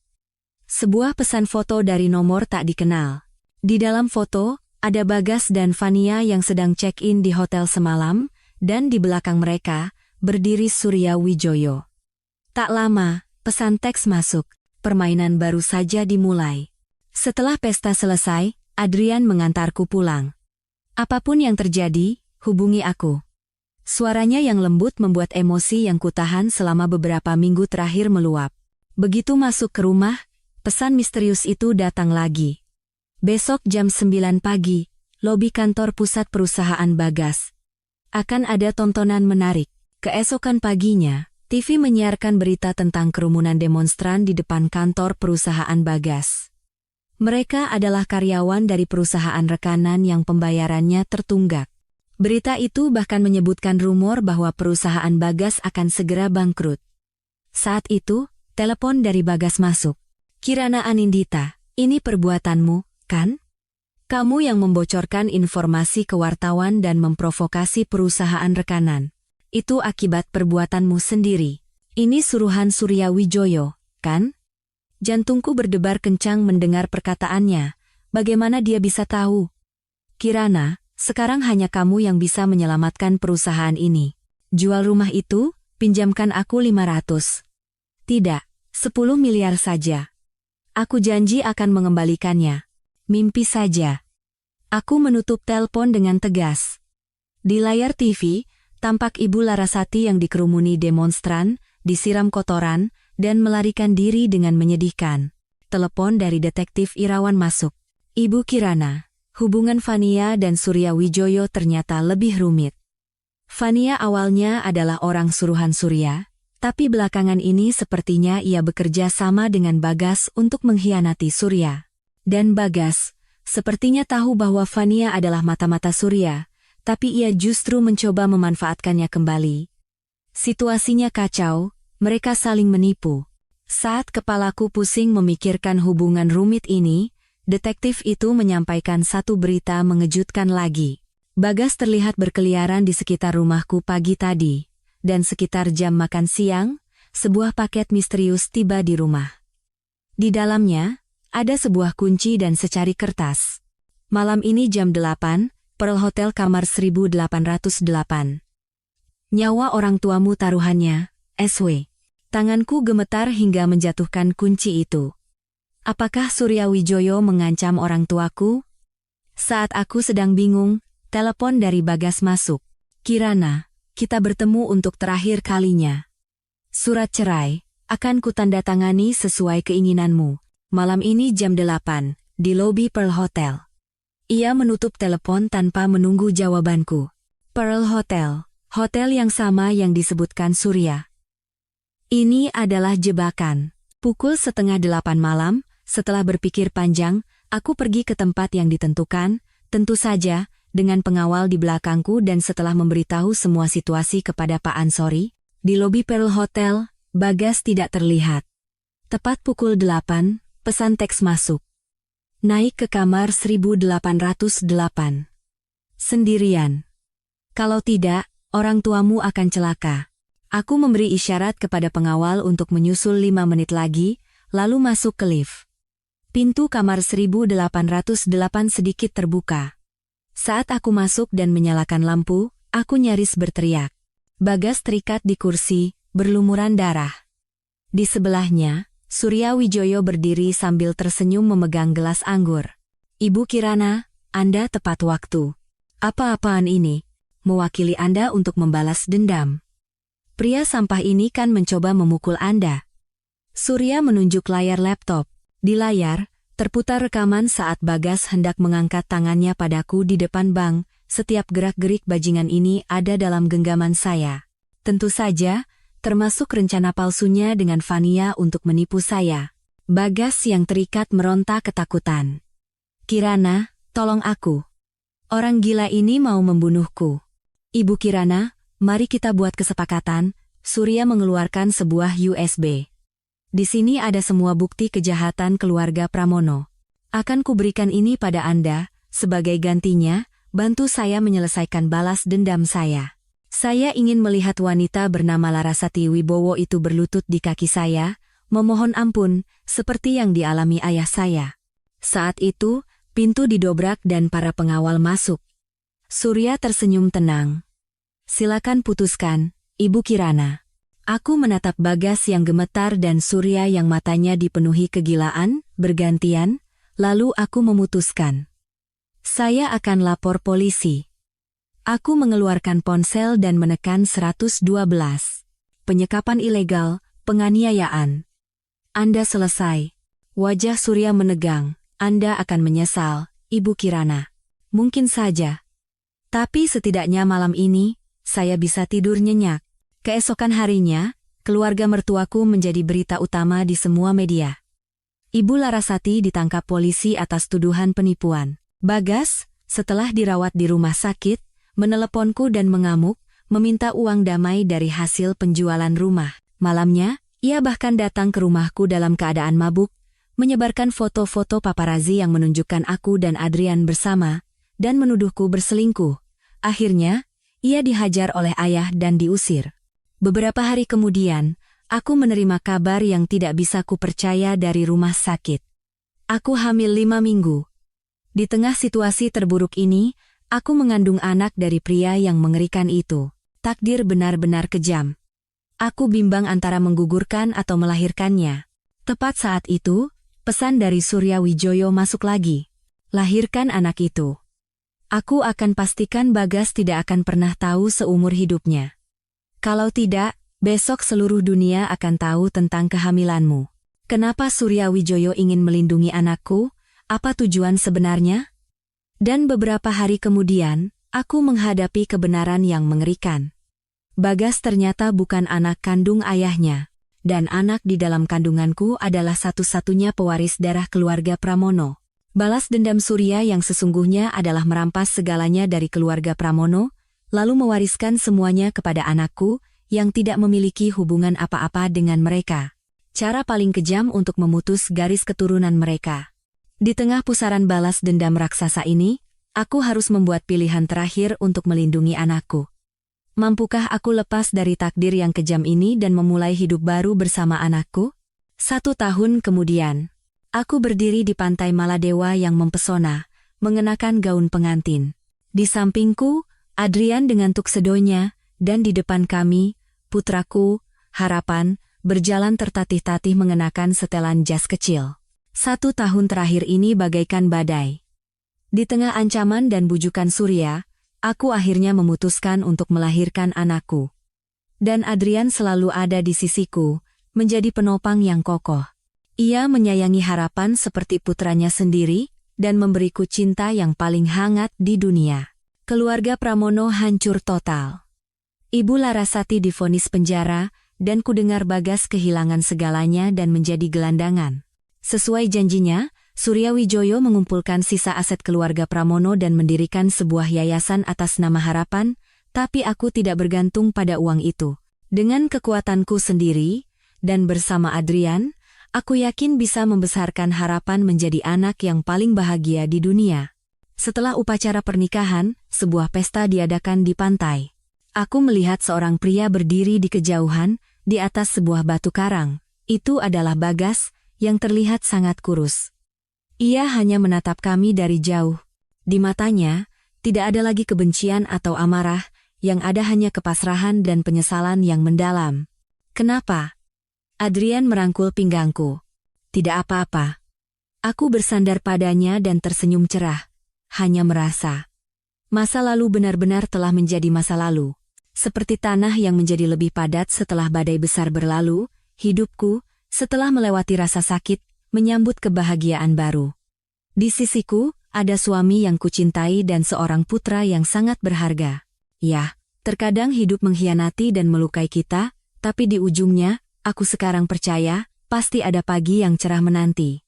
Sebuah pesan foto dari nomor tak dikenal. Di dalam foto, ada Bagas dan Fania yang sedang check-in di hotel semalam, dan di belakang mereka, berdiri Surya Wijoyo. Tak lama, pesan teks masuk. Permainan baru saja dimulai. Setelah pesta selesai, Adrian mengantarku pulang. Apapun yang terjadi, hubungi aku. Suaranya yang lembut membuat emosi yang kutahan selama beberapa minggu terakhir meluap. Begitu masuk ke rumah, pesan misterius itu datang lagi. Besok jam 9 pagi, lobi kantor pusat perusahaan Bagas. Akan ada tontonan menarik. Keesokan paginya, TV menyiarkan berita tentang kerumunan demonstran di depan kantor perusahaan Bagas. Mereka adalah karyawan dari perusahaan rekanan yang pembayarannya tertunggak. Berita itu bahkan menyebutkan rumor bahwa perusahaan Bagas akan segera bangkrut. Saat itu, telepon dari Bagas masuk. Kirana Anindita, ini perbuatanmu, kan? Kamu yang membocorkan informasi ke wartawan dan memprovokasi perusahaan rekanan. Itu akibat perbuatanmu sendiri. Ini suruhan Surya Wijoyo, kan? Jantungku berdebar kencang mendengar perkataannya. Bagaimana dia bisa tahu? Kirana, sekarang hanya kamu yang bisa menyelamatkan perusahaan ini. Jual rumah itu, pinjamkan aku 500. Tidak, 10 miliar saja. Aku janji akan mengembalikannya. Mimpi saja. Aku menutup telepon dengan tegas. Di layar TV, tampak Ibu Larasati yang dikerumuni demonstran, disiram kotoran, dan melarikan diri dengan menyedihkan. Telepon dari detektif Irawan masuk. Ibu Kirana, hubungan Fania dan Surya Wijoyo ternyata lebih rumit. Fania awalnya adalah orang suruhan Surya, tapi belakangan ini sepertinya ia bekerja sama dengan Bagas untuk mengkhianati Surya. Dan Bagas, sepertinya tahu bahwa Fania adalah mata-mata Surya, tapi ia justru mencoba memanfaatkannya kembali. Situasinya kacau. Mereka saling menipu. Saat kepalaku pusing memikirkan hubungan rumit ini, detektif itu menyampaikan satu berita mengejutkan lagi. Bagas terlihat berkeliaran di sekitar rumahku pagi tadi, dan sekitar jam makan siang, sebuah paket misterius tiba di rumah. Di dalamnya, ada sebuah kunci dan secari kertas. Malam ini jam 8, Pearl Hotel kamar 1808. Nyawa orang tuamu taruhannya, SW. Tanganku gemetar hingga menjatuhkan kunci itu. Apakah Surya Wijoyo mengancam orang tuaku? Saat aku sedang bingung, telepon dari Bagas masuk. Kirana, kita bertemu untuk terakhir kalinya. Surat cerai, akan kutandatangani sesuai keinginanmu. Malam ini jam 8, di lobi Pearl Hotel. Ia menutup telepon tanpa menunggu jawabanku. Pearl Hotel, hotel yang sama yang disebutkan Surya. Ini adalah jebakan. Pukul 7:30 malam, setelah berpikir panjang, aku pergi ke tempat yang ditentukan, tentu saja, dengan pengawal di belakangku dan setelah memberitahu semua situasi kepada Pak Ansori, di lobi Pearl Hotel, Bagas tidak terlihat. Tepat pukul 8, pesan teks masuk. Naik ke kamar 1808. Sendirian. Kalau tidak, orang tuamu akan celaka. Aku memberi isyarat kepada pengawal untuk menyusul 5 menit lagi, lalu masuk ke lift. Pintu kamar 1808 sedikit terbuka. Saat aku masuk dan menyalakan lampu, aku nyaris berteriak. Bagas terikat di kursi, berlumuran darah. Di sebelahnya, Surya Wijoyo berdiri sambil tersenyum memegang gelas anggur. Ibu Kirana, Anda tepat waktu. Apa-apaan ini? Mewakili Anda untuk membalas dendam. Pria sampah ini kan mencoba memukul Anda. Surya menunjuk layar laptop. Di layar, terputar rekaman saat Bagas hendak mengangkat tangannya padaku di depan bank. Setiap gerak-gerik bajingan ini ada dalam genggaman saya. Tentu saja, termasuk rencana palsunya dengan Vania untuk menipu saya. Bagas yang terikat meronta ketakutan. Kirana, tolong aku. Orang gila ini mau membunuhku. Ibu Kirana, mari kita buat kesepakatan. Surya mengeluarkan sebuah USB. Di sini ada semua bukti kejahatan keluarga Pramono. Akan kuberikan ini pada Anda, sebagai gantinya, bantu saya menyelesaikan balas dendam saya. Saya ingin melihat wanita bernama Larasati Wibowo itu berlutut di kaki saya, memohon ampun, seperti yang dialami ayah saya. Saat itu, pintu didobrak dan para pengawal masuk. Surya tersenyum tenang. Silakan putuskan, Ibu Kirana. Aku menatap Bagas yang gemetar dan Surya yang matanya dipenuhi kegilaan, bergantian, lalu aku memutuskan. Saya akan lapor polisi. Aku mengeluarkan ponsel dan menekan 112. Penyekapan ilegal, penganiayaan. Anda selesai. Wajah Surya menegang. Anda akan menyesal, Ibu Kirana. Mungkin saja. Tapi setidaknya malam ini, saya bisa tidur nyenyak. Keesokan harinya, keluarga mertuaku menjadi berita utama di semua media. Ibu Larasati ditangkap polisi atas tuduhan penipuan. Bagas, setelah dirawat di rumah sakit, meneleponku dan mengamuk, meminta uang damai dari hasil penjualan rumah. Malamnya, ia bahkan datang ke rumahku dalam keadaan mabuk, menyebarkan foto-foto paparazi yang menunjukkan aku dan Adrian bersama, dan menuduhku berselingkuh. Akhirnya, ia dihajar oleh ayah dan diusir. Beberapa hari kemudian, aku menerima kabar yang tidak bisa kupercaya dari rumah sakit. Aku hamil 5 minggu. Di tengah situasi terburuk ini, aku mengandung anak dari pria yang mengerikan itu. Takdir benar-benar kejam. Aku bimbang antara menggugurkan atau melahirkannya. Tepat saat itu, pesan dari Surya Wijoyo masuk lagi. Lahirkan anak itu. Aku akan pastikan Bagas tidak akan pernah tahu seumur hidupnya. Kalau tidak, besok seluruh dunia akan tahu tentang kehamilanmu. Kenapa Surya Wijoyo ingin melindungi anakku? Apa tujuan sebenarnya? Dan beberapa hari kemudian, aku menghadapi kebenaran yang mengerikan. Bagas ternyata bukan anak kandung ayahnya, dan anak di dalam kandunganku adalah satu-satunya pewaris darah keluarga Pramono. Balas dendam Surya yang sesungguhnya adalah merampas segalanya dari keluarga Pramono, lalu mewariskan semuanya kepada anakku, yang tidak memiliki hubungan apa-apa dengan mereka. Cara paling kejam untuk memutus garis keturunan mereka. Di tengah pusaran balas dendam raksasa ini, aku harus membuat pilihan terakhir untuk melindungi anakku. Mampukah aku lepas dari takdir yang kejam ini dan memulai hidup baru bersama anakku? 1 tahun kemudian, aku berdiri di pantai Maladewa yang mempesona, mengenakan gaun pengantin. Di sampingku, Adrian dengan tuksedonya, dan di depan kami, putraku, Harapan, berjalan tertatih-tatih mengenakan setelan jas kecil. 1 tahun terakhir ini bagaikan badai. Di tengah ancaman dan bujukan Surya, aku akhirnya memutuskan untuk melahirkan anakku. Dan Adrian selalu ada di sisiku, menjadi penopang yang kokoh. Ia menyayangi Harapan seperti putranya sendiri, dan memberiku cinta yang paling hangat di dunia. Keluarga Pramono hancur total. Ibu Larasati divonis penjara, dan kudengar Bagas kehilangan segalanya dan menjadi gelandangan. Sesuai janjinya, Surya Wijoyo mengumpulkan sisa aset keluarga Pramono dan mendirikan sebuah yayasan atas nama Harapan, tapi aku tidak bergantung pada uang itu. Dengan kekuatanku sendiri, dan bersama Adrian, aku yakin bisa membesarkan Harapan menjadi anak yang paling bahagia di dunia. Setelah upacara pernikahan, sebuah pesta diadakan di pantai. Aku melihat seorang pria berdiri di kejauhan, di atas sebuah batu karang. Itu adalah Bagas, yang terlihat sangat kurus. Ia hanya menatap kami dari jauh. Di matanya, tidak ada lagi kebencian atau amarah, yang ada hanya kepasrahan dan penyesalan yang mendalam. Kenapa? Adrian merangkul pinggangku. Tidak apa-apa. Aku bersandar padanya dan tersenyum cerah. Hanya merasa. Masa lalu benar-benar telah menjadi masa lalu. Seperti tanah yang menjadi lebih padat setelah badai besar berlalu, hidupku, setelah melewati rasa sakit, menyambut kebahagiaan baru. Di sisiku, ada suami yang kucintai dan seorang putra yang sangat berharga. Ya, Terkadang hidup mengkhianati dan melukai kita, tapi di ujungnya, aku sekarang percaya, pasti ada pagi yang cerah menanti.